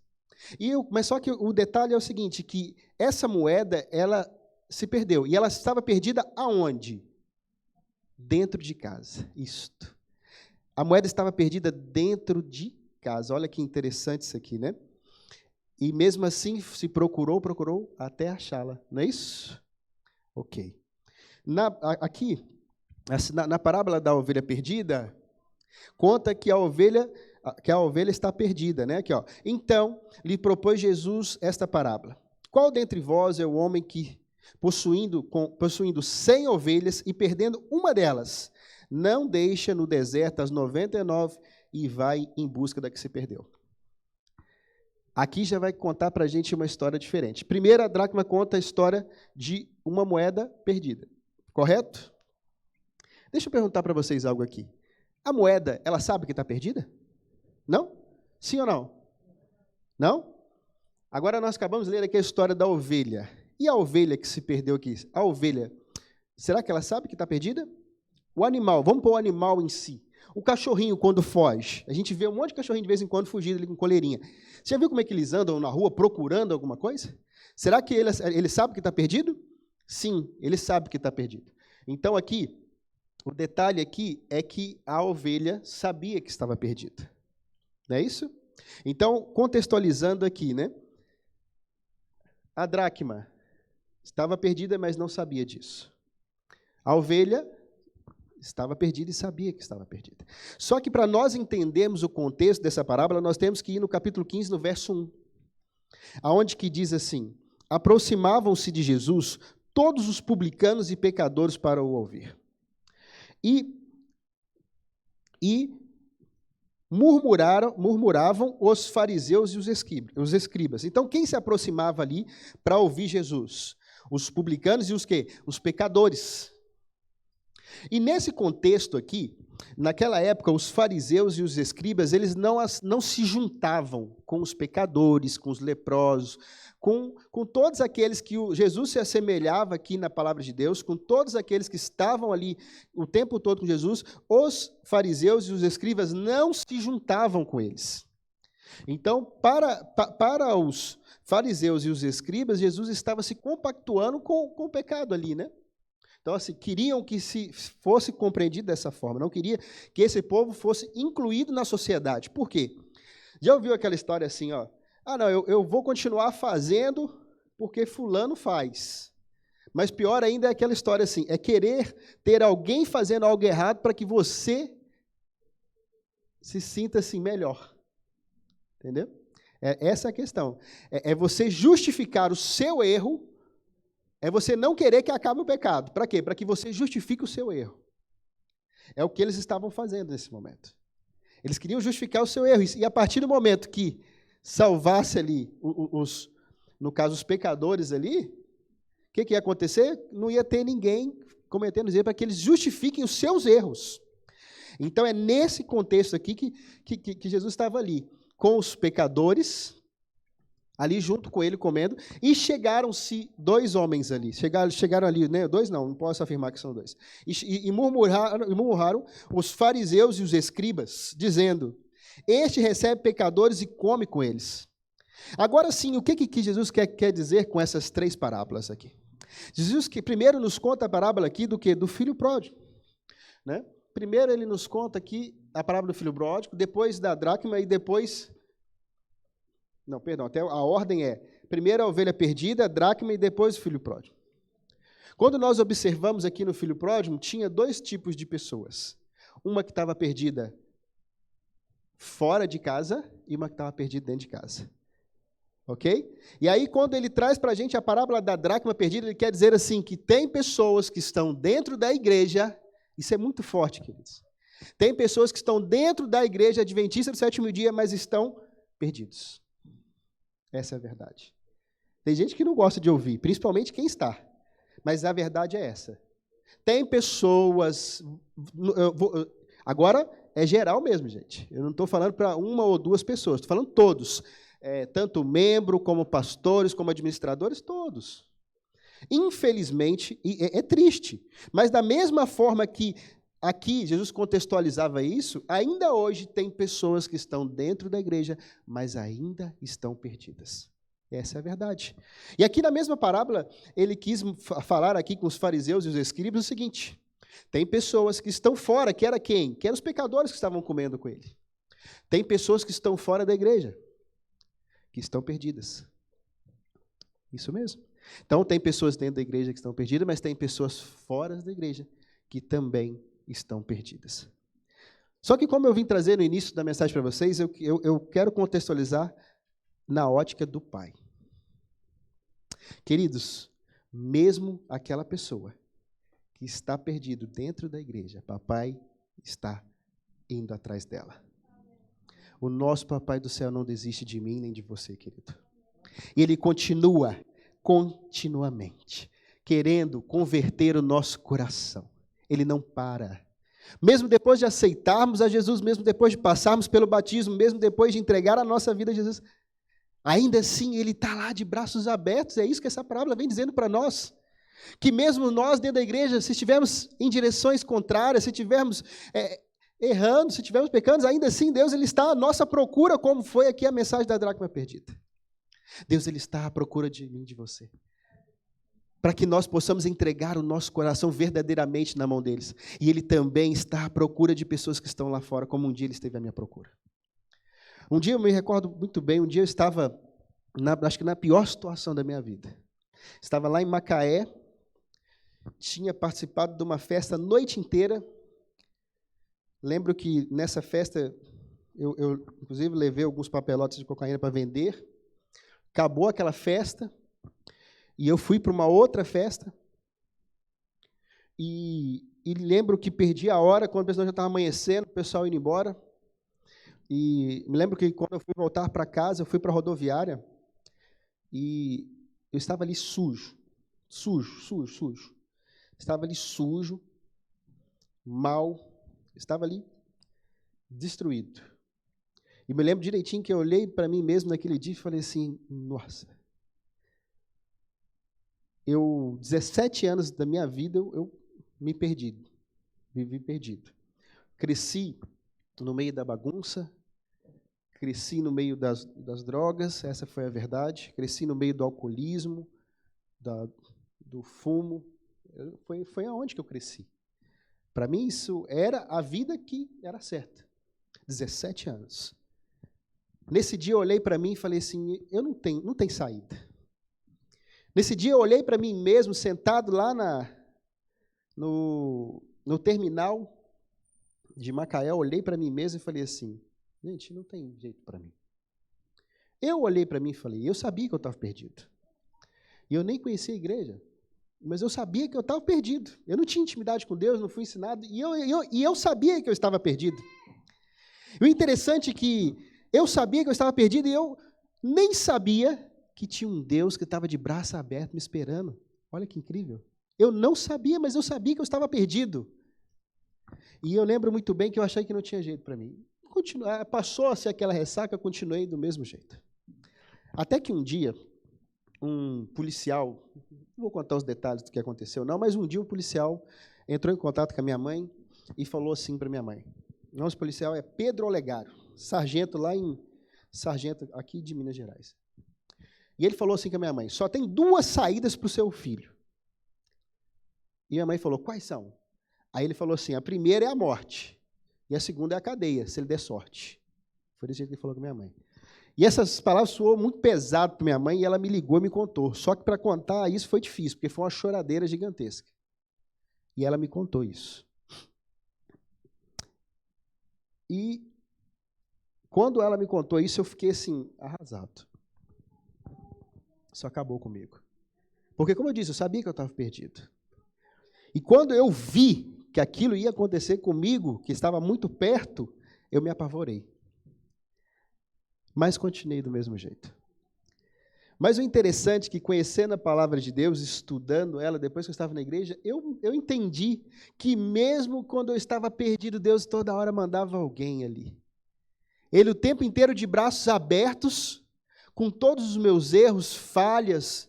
Mas só que o detalhe é o seguinte, que essa moeda, ela se perdeu. E ela estava perdida aonde? Dentro de casa. Isto. A moeda estava perdida dentro de casa. Olha que interessante isso aqui, né? E mesmo assim, se procurou até achá-la. Não é isso? Ok. Aqui, na parábola da ovelha perdida, conta que a ovelha está perdida, né? Aqui, ó. Então, lhe propôs Jesus esta parábola. Qual dentre vós é o homem que, possuindo 100 ovelhas e perdendo uma delas, não deixa no deserto as 99 e vai em busca da que se perdeu? Aqui já vai contar para a gente uma história diferente. Primeiro, a dracma conta a história de uma moeda perdida. Correto? Deixa eu perguntar para vocês algo aqui. A moeda, ela sabe que está perdida? Não? Sim ou não? Não? Agora nós acabamos de ler aqui a história da ovelha. E a ovelha que se perdeu aqui? A ovelha, será que ela sabe que está perdida? O animal, vamos pôr o animal em si. O cachorrinho, quando foge, a gente vê um monte de cachorrinho de vez em quando fugindo ali com coleirinha. Você já viu como é que eles andam na rua procurando alguma coisa? Será que ele sabe que está perdido? Sim, ele sabe que está perdido. Então, aqui, o detalhe aqui é que a ovelha sabia que estava perdida. Não é isso? Então, contextualizando aqui, né? A dracma estava perdida, mas não sabia disso. A ovelha estava perdida e sabia que estava perdida. Só que para nós entendermos o contexto dessa parábola, nós temos que ir no capítulo 15, no verso 1, aonde que diz assim, aproximavam-se de Jesus todos os publicanos e pecadores para o ouvir. E murmuravam os fariseus e os escribas. Então, quem se aproximava ali para ouvir Jesus? Os publicanos e os quê? Os pecadores. E nesse contexto aqui, naquela época, os fariseus e os escribas, eles não se juntavam com os pecadores, com os leprosos, com todos aqueles que Jesus se assemelhava aqui na palavra de Deus, com todos aqueles que estavam ali o tempo todo com Jesus, os fariseus e os escribas não se juntavam com eles. Então, para os fariseus e os escribas, Jesus estava se compactuando com o pecado ali, né? Então, assim, queriam que se fosse compreendido dessa forma, não queria que esse povo fosse incluído na sociedade. Por quê? Já ouviu aquela história assim, ó? Ah, não, eu vou continuar fazendo porque fulano faz. Mas pior ainda é aquela história assim, é querer ter alguém fazendo algo errado para que você se sinta assim melhor. Entendeu? Essa é a questão. É você justificar o seu erro, é você não querer que acabe o pecado. Para quê? Para que você justifique o seu erro. É o que eles estavam fazendo nesse momento. Eles queriam justificar o seu erro. E a partir do momento que salvasse ali, no caso, os pecadores ali, o que ia acontecer? Não ia ter ninguém cometendo erros para que eles justifiquem os seus erros. Então, é nesse contexto aqui que Jesus estava ali, com os pecadores, ali junto com ele, comendo, e chegaram-se 2 homens ali. Chegaram ali, né? 2 não posso afirmar que são 2. E murmuraram os fariseus e os escribas, dizendo: este recebe pecadores e come com eles. Agora sim, o que Jesus quer dizer com essas 3 parábolas aqui? Jesus que primeiro nos conta a parábola aqui do quê? Do filho pródigo, né? Primeiro ele nos conta aqui a parábola do filho pródigo, depois da dracma e depois... Não, perdão, até a ordem é primeiro a ovelha perdida, a dracma e depois o filho pródigo. Quando nós observamos aqui no filho pródigo, tinha 2 tipos de pessoas. Uma que estava perdida fora de casa e uma que estava perdida dentro de casa. Ok? E aí, quando ele traz para a gente a parábola da dracma perdida, ele quer dizer assim, que tem pessoas que estão dentro da igreja, isso é muito forte, queridos. Tem pessoas que estão dentro da igreja adventista do 7º dia, mas estão perdidos. Essa é a verdade. Tem gente que não gosta de ouvir, principalmente quem está. Mas a verdade é essa. Tem pessoas... Agora, é geral mesmo, gente. Eu não estou falando para 1 ou 2 pessoas, estou falando todos. Tanto membro, como pastores, como administradores, todos. Infelizmente, é triste, mas da mesma forma que aqui Jesus contextualizava isso, ainda hoje tem pessoas que estão dentro da igreja, mas ainda estão perdidas. Essa é a verdade. E aqui na mesma parábola, ele quis falar aqui com os fariseus e os escribas o seguinte: tem pessoas que estão fora, que era quem? Que eram os pecadores que estavam comendo com ele. Tem pessoas que estão fora da igreja, que estão perdidas. Isso mesmo. Então, tem pessoas dentro da igreja que estão perdidas, mas tem pessoas fora da igreja que também estão perdidas. Só que, como eu vim trazer no início da mensagem para vocês, eu quero contextualizar na ótica do Pai. Queridos, mesmo aquela pessoa que está perdido dentro da igreja, papai está indo atrás dela. O nosso papai do céu não desiste de mim nem de você, querido. E ele continua continuamente querendo converter o nosso coração. Ele não para. Mesmo depois de aceitarmos a Jesus, mesmo depois de passarmos pelo batismo, mesmo depois de entregar a nossa vida a Jesus, ainda assim Ele está lá de braços abertos. É isso que essa parábola vem dizendo para nós. Que mesmo nós dentro da igreja, se estivermos em direções contrárias, se estivermos errando, se estivermos pecando, ainda assim Deus ele está à nossa procura, como foi aqui a mensagem da dracma perdida. Deus ele está à procura de mim e de você. Para que nós possamos entregar o nosso coração verdadeiramente na mão deles. E Ele também está à procura de pessoas que estão lá fora, como um dia Ele esteve à minha procura. Um dia eu me recordo muito bem, um dia eu estava, acho que na pior situação da minha vida. Estava lá em Macaé, tinha participado de uma festa a noite inteira. Lembro que nessa festa, eu inclusive levei alguns papelotes de cocaína para vender. Acabou aquela festa. E eu fui para uma outra festa e lembro que perdi a hora, quando o pessoal já estava amanhecendo, o pessoal indo embora. E me lembro que quando eu fui voltar para casa, eu fui para a rodoviária e eu estava ali sujo. Estava ali sujo, mal, Estava ali, destruído. E me lembro direitinho que eu olhei para mim mesmo naquele dia e falei assim, nossa, 17 anos da minha vida, eu me perdi, vivi perdido. Cresci no meio da bagunça, cresci no meio das drogas, essa foi a verdade, cresci no meio do alcoolismo, do fumo, foi aonde que eu cresci. Para mim, isso era a vida que era certa. 17 anos. Nesse dia, eu olhei para mim e falei assim, eu não tem saída. Nesse dia, eu olhei para mim mesmo, sentado lá no terminal de Macaé, eu olhei para mim mesmo e falei assim, gente, não tem jeito para mim. Eu olhei para mim e falei, eu sabia que eu estava perdido. E eu nem conhecia a igreja, mas eu sabia que eu estava perdido. Eu não tinha intimidade com Deus, não fui ensinado, e eu sabia que eu estava perdido. E o interessante é que eu sabia que eu estava perdido e eu nem sabia que tinha um Deus que estava de braço aberto me esperando. Olha que incrível. Eu não sabia, mas eu sabia que eu estava perdido. E eu lembro muito bem que eu achei que não tinha jeito para mim. Passou-se aquela ressaca, eu continuei do mesmo jeito. Até que um dia, um policial, não vou contar os detalhes do que aconteceu, não, mas um dia um policial entrou em contato com a minha mãe e falou assim para minha mãe. Nosso policial é Pedro Olegário, sargento aqui de Minas Gerais. E ele falou assim com a minha mãe, só tem 2 saídas para o seu filho. E minha mãe falou, quais são? Aí ele falou assim, a primeira é a morte, e a segunda é a cadeia, se ele der sorte. Foi desse jeito que ele falou com a minha mãe. E essas palavras soou muito pesado para minha mãe, e ela me ligou e me contou. Só que para contar isso foi difícil, porque foi uma choradeira gigantesca. E ela me contou isso. E quando ela me contou isso, eu fiquei assim, arrasado. Isso acabou comigo. Porque, como eu disse, eu sabia que eu estava perdido. E quando eu vi que aquilo ia acontecer comigo, que estava muito perto, eu me apavorei. Mas continuei do mesmo jeito. Mas o interessante é que, conhecendo a palavra de Deus, estudando ela, depois que eu estava na igreja, eu entendi que mesmo quando eu estava perdido, Deus toda hora mandava alguém ali. Ele o tempo inteiro de braços abertos, com todos os meus erros, falhas,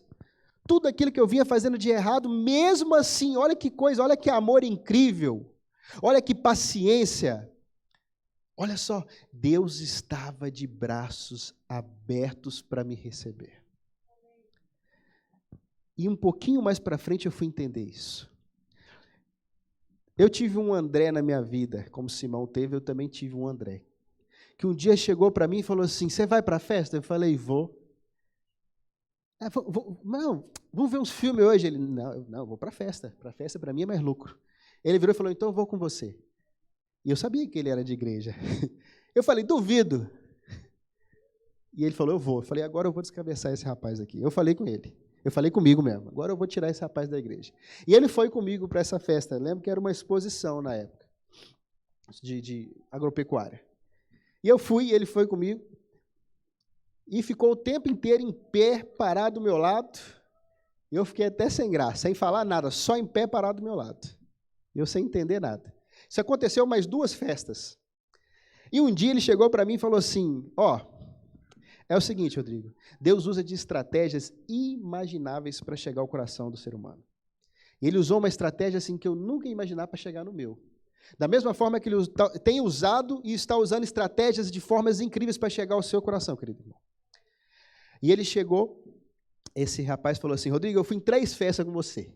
tudo aquilo que eu vinha fazendo de errado, mesmo assim, olha que coisa, olha que amor incrível, olha que paciência. Olha só, Deus estava de braços abertos para me receber. E um pouquinho mais para frente eu fui entender isso. Eu tive um André na minha vida, como Simão teve, eu também tive um André. Que um dia chegou para mim e falou assim, você vai para a festa? Eu falei, vou. Não, vamos ver uns filmes hoje. Ele, não, vou para a festa. Para a festa, para mim, é mais lucro. Ele virou e falou, então eu vou com você. E eu sabia que ele era de igreja. Eu falei, duvido. E ele falou, eu vou. Eu falei, agora eu vou descabeçar esse rapaz aqui. Eu falei com ele. Eu falei comigo mesmo. Agora eu vou tirar esse rapaz da igreja. E ele foi comigo para essa festa. Eu lembro que era uma exposição na época de agropecuária. E eu fui, e ele foi comigo. E ficou o tempo inteiro em pé, parado do meu lado. E eu fiquei até sem graça, sem falar nada, só em pé, parado do meu lado. Eu sem entender nada. Isso aconteceu mais 2 festas. E um dia ele chegou para mim e falou assim, é o seguinte, Rodrigo, Deus usa de estratégias inimagináveis para chegar ao coração do ser humano. Ele usou uma estratégia assim que eu nunca ia imaginar para chegar no meu. Da mesma forma que ele tem usado e está usando estratégias de formas incríveis para chegar ao seu coração, querido irmão. E ele chegou, esse rapaz falou assim, Rodrigo, eu fui em 3 festas com você.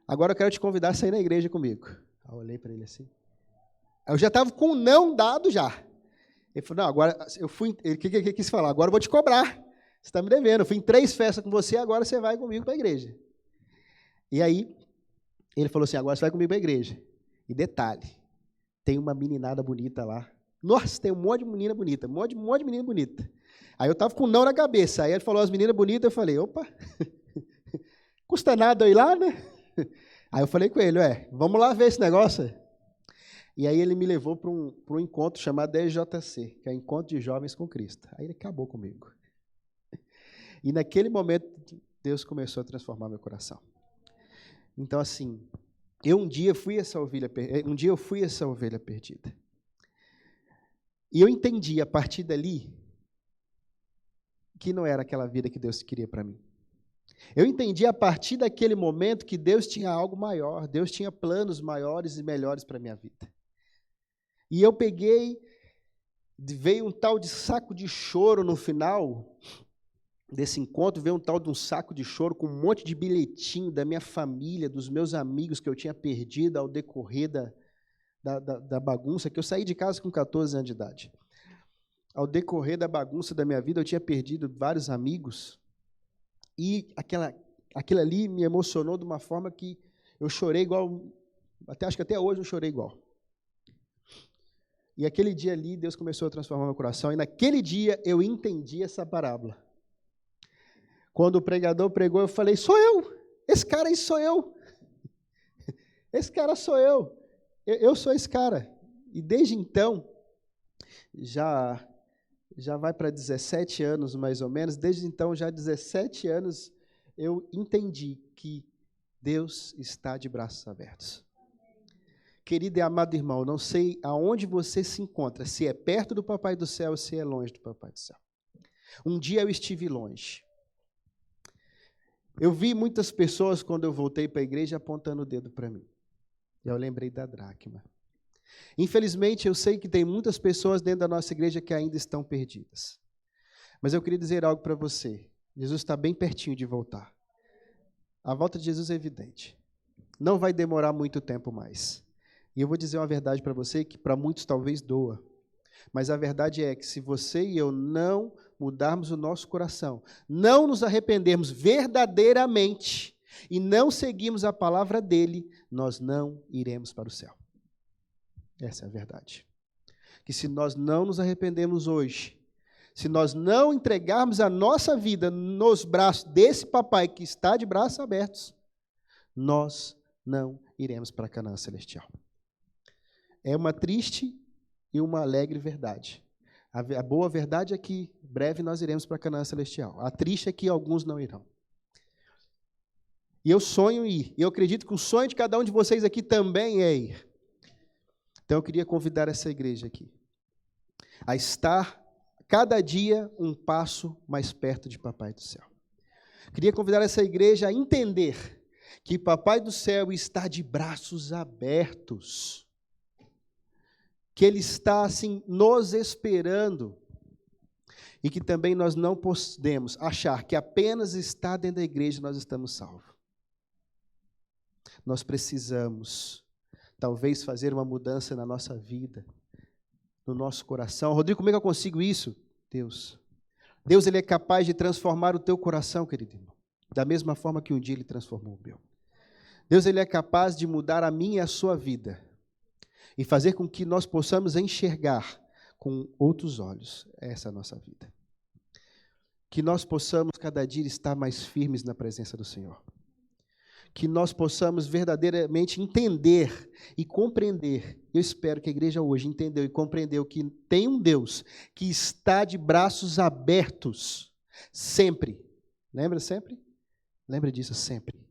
Agora eu quero te convidar a sair na igreja comigo. Eu olhei para ele assim. Eu já estava com um não dado já. Ele falou, não, agora eu fui. Ele quis falar, agora eu vou te cobrar. Você está me devendo. Eu fui em 3 festas com você, agora você vai comigo para a igreja. E aí, ele falou assim, agora você vai comigo para a igreja. E detalhe, tem uma meninada bonita lá. Nossa, tem um monte de menina bonita, um monte de menina bonita. Aí eu estava com um não na cabeça. Aí ele falou as meninas bonitas, eu falei, opa, custa nada eu ir lá, né? Aí eu falei com ele, vamos lá ver esse negócio. E aí ele me levou para um encontro chamado EJC, que é Encontro de Jovens com Cristo. Aí ele acabou comigo. E naquele momento, Deus começou a transformar meu coração. Então, assim, um dia eu fui essa ovelha perdida. E eu entendi a partir dali que não era aquela vida que Deus queria para mim. Eu entendi a partir daquele momento que Deus tinha algo maior, Deus tinha planos maiores e melhores para a minha vida. E eu veio um tal de saco de choro no final desse encontro, veio um tal de um saco de choro com um monte de bilhetinho da minha família, dos meus amigos que eu tinha perdido ao decorrer da bagunça, que eu saí de casa com 14 anos de idade. Ao decorrer da bagunça da minha vida, eu tinha perdido vários amigos, e aquilo ali me emocionou de uma forma que eu chorei igual, acho que até hoje eu chorei igual. E aquele dia ali, Deus começou a transformar meu coração, e naquele dia eu entendi essa parábola. Quando o pregador pregou, eu falei, sou eu, esse cara aí sou eu, esse cara sou eu sou esse cara. E desde então, já vai para 17 anos mais ou menos, desde então, já 17 anos, eu entendi que Deus está de braços abertos. Querido e amado irmão, não sei aonde você se encontra, se é perto do Papai do Céu ou se é longe do Papai do Céu. Um dia eu estive longe. Eu vi muitas pessoas, quando eu voltei para a igreja, apontando o dedo para mim. E eu lembrei da dracma. Infelizmente, eu sei que tem muitas pessoas dentro da nossa igreja que ainda estão perdidas. Mas eu queria dizer algo para você. Jesus está bem pertinho de voltar. A volta de Jesus é evidente. Não vai demorar muito tempo mais. E eu vou dizer uma verdade para você que para muitos talvez doa. Mas a verdade é que se você e eu não mudarmos o nosso coração, não nos arrependermos verdadeiramente e não seguirmos a palavra dele, nós não iremos para o céu. Essa é a verdade. Que se nós não nos arrependermos hoje, se nós não entregarmos a nossa vida nos braços desse papai que está de braços abertos, nós não iremos para Canaã celestial. É uma triste e uma alegre verdade. A boa verdade é que breve nós iremos para Canaã celestial. A triste é que alguns não irão. E eu sonho em ir. E eu acredito que o sonho de cada um de vocês aqui também é ir. Então eu queria convidar essa igreja aqui a estar cada dia um passo mais perto de Papai do Céu. Queria convidar essa igreja a entender que Papai do Céu está de braços abertos. Que Ele está, assim, nos esperando. E que também nós não podemos achar que apenas estar dentro da igreja nós estamos salvos. Nós precisamos, talvez, fazer uma mudança na nossa vida, no nosso coração. Rodrigo, como é que eu consigo isso? Deus. Deus, Ele é capaz de transformar o teu coração, querido irmão, da mesma forma que um dia Ele transformou o meu. Deus, Ele é capaz de mudar a minha e a sua vida e fazer com que nós possamos enxergar com outros olhos essa nossa vida. Que nós possamos cada dia estar mais firmes na presença do Senhor. Que nós possamos verdadeiramente entender e compreender. Eu espero que a igreja hoje entendeu e compreendeu que tem um Deus que está de braços abertos sempre. Lembra sempre? Lembra disso sempre.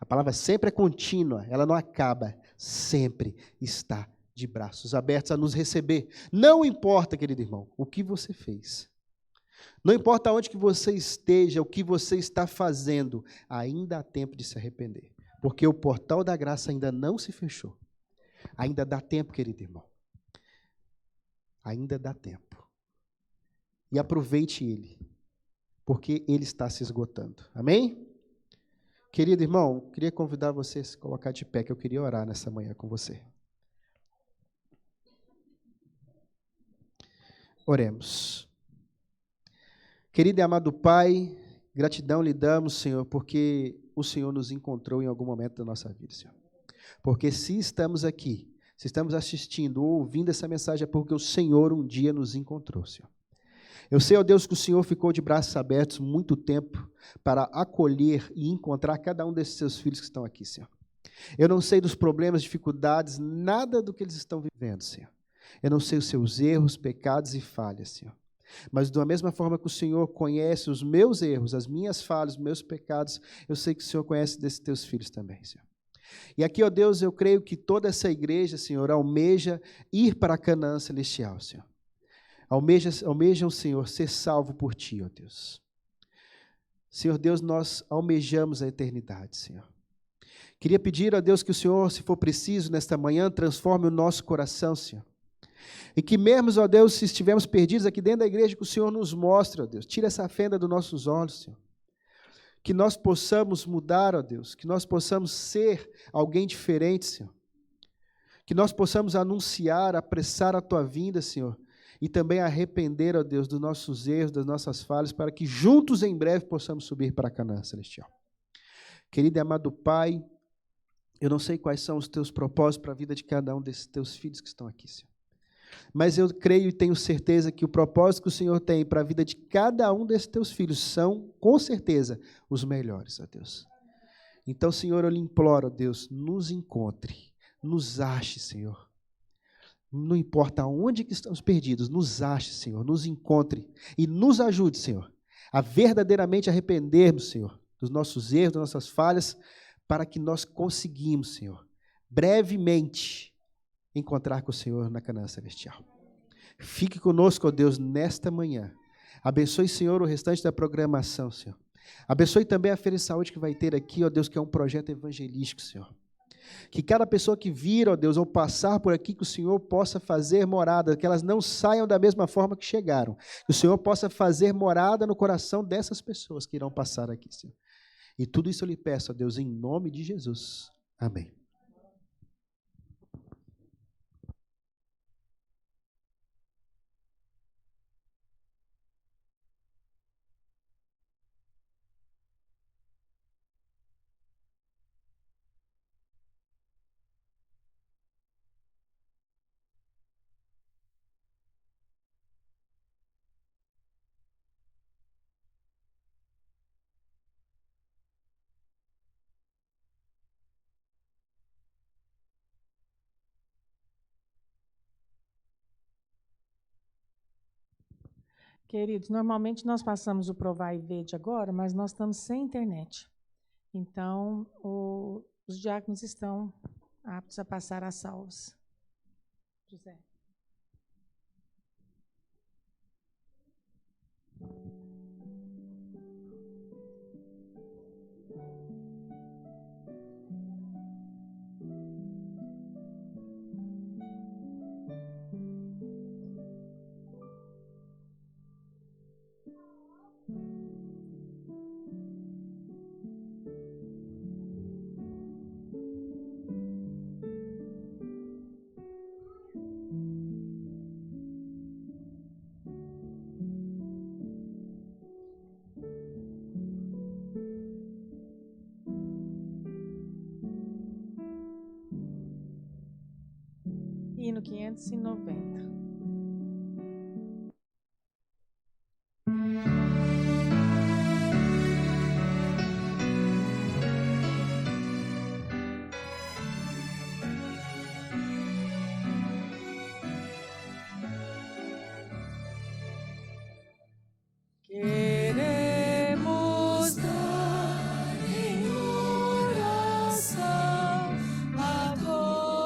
A palavra sempre é contínua, ela não acaba. Sempre está de braços abertos a nos receber. Não importa, querido irmão, o que você fez. Não importa onde que você esteja, o que você está fazendo, ainda há tempo de se arrepender. Porque o portal da graça ainda não se fechou. Ainda dá tempo, querido irmão. Ainda dá tempo. E aproveite ele, porque ele está se esgotando. Amém? Querido irmão, queria convidar você a se colocar de pé, que eu queria orar nessa manhã com você. Oremos. Querido e amado Pai, gratidão lhe damos, Senhor, porque o Senhor nos encontrou em algum momento da nossa vida, Senhor. Porque se estamos aqui, se estamos assistindo ou ouvindo essa mensagem, é porque o Senhor um dia nos encontrou, Senhor. Eu sei, ó Deus, que o Senhor ficou de braços abertos muito tempo para acolher e encontrar cada um desses seus filhos que estão aqui, Senhor. Eu não sei dos problemas, dificuldades, nada do que eles estão vivendo, Senhor. Eu não sei os seus erros, pecados e falhas, Senhor. Mas da mesma forma que o Senhor conhece os meus erros, as minhas falhas, os meus pecados, eu sei que o Senhor conhece desses teus filhos também, Senhor. E aqui, ó Deus, eu creio que toda essa igreja, Senhor, almeja ir para a Canaã celestial, Senhor. Almejam, Senhor, ser salvo por Ti, ó Deus. Senhor Deus, nós almejamos a eternidade, Senhor. Queria pedir a Deus que o Senhor, se for preciso, nesta manhã, transforme o nosso coração, Senhor. E que mesmo, ó Deus, se estivermos perdidos aqui dentro da igreja, que o Senhor nos mostre, ó Deus. Tira essa fenda dos nossos olhos, Senhor. Que nós possamos mudar, ó Deus. Que nós possamos ser alguém diferente, Senhor. Que nós possamos anunciar, apressar a Tua vinda, Senhor. E também arrepender, ó Deus, dos nossos erros, das nossas falhas, para que juntos em breve possamos subir para a Canaã celestial. Querido e amado Pai, eu não sei quais são os Teus propósitos para a vida de cada um desses Teus filhos que estão aqui, Senhor. Mas eu creio e tenho certeza que o propósito que o Senhor tem para a vida de cada um desses Teus filhos são, com certeza, os melhores, ó Deus. Então, Senhor, eu lhe imploro, ó Deus, nos encontre, nos ache, Senhor. Não importa onde que estamos perdidos, nos ache, Senhor, nos encontre e nos ajude, Senhor, a verdadeiramente arrependermos, Senhor, dos nossos erros, das nossas falhas, para que nós conseguimos, Senhor, brevemente encontrar com o Senhor na Canaã celestial. Fique conosco, ó Deus, nesta manhã. Abençoe, Senhor, o restante da programação, Senhor. Abençoe também a Feira de Saúde que vai ter aqui, ó Deus, que é um projeto evangelístico, Senhor. Que cada pessoa que vir, ó Deus, ou passar por aqui, que o Senhor possa fazer morada, que elas não saiam da mesma forma que chegaram. Que o Senhor possa fazer morada no coração dessas pessoas que irão passar aqui, Senhor. E tudo isso eu lhe peço, ó Deus, em nome de Jesus. Amém. Queridos, normalmente nós passamos o Provai Verde agora, mas nós estamos sem internet. Então, os diáconos estão aptos a passar as salvas. José. Hino 590. Queremos dar em oração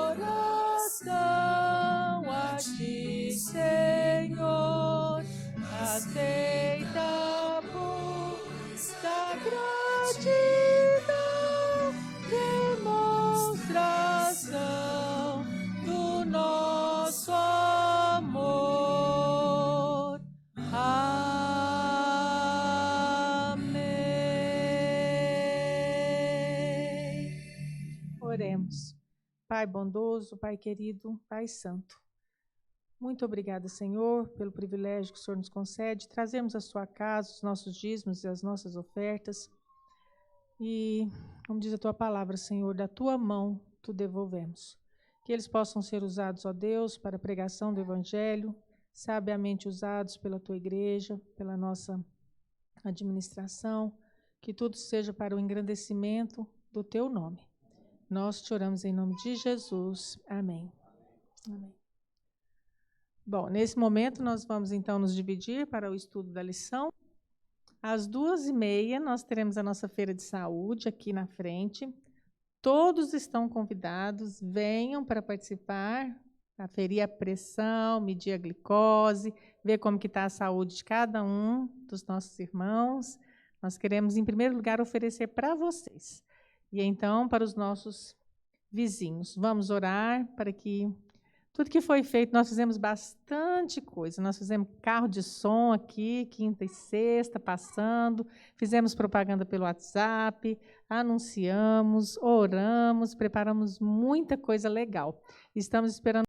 adoração a Ti, Senhor. Aceita pois da gratidão, demonstração do nosso amor. Amém. Oremos. Pai bondoso, Pai querido, Pai santo. Muito obrigada, Senhor, pelo privilégio que o Senhor nos concede. Trazemos à sua casa os nossos dízimos e as nossas ofertas. E, como diz a tua palavra, Senhor, da tua mão tu devolvemos. Que eles possam ser usados, ó Deus, para a pregação do Evangelho, sabiamente usados pela tua igreja, pela nossa administração. Que tudo seja para o engrandecimento do teu nome. Nós te oramos em nome de Jesus. Amém. Amém. Bom, nesse momento nós vamos então nos dividir para o estudo da lição. Às 2h30 nós teremos a nossa feira de saúde aqui na frente. Todos estão convidados, venham para participar, aferir a pressão, medir a glicose, ver como que está a saúde de cada um dos nossos irmãos. Nós queremos, em primeiro lugar, oferecer para vocês. E então, para os nossos vizinhos. Vamos orar para que tudo que foi feito, nós fizemos bastante coisa. Nós fizemos carro de som aqui, quinta e sexta, passando. Fizemos propaganda pelo WhatsApp, anunciamos, oramos, preparamos muita coisa legal. Estamos esperando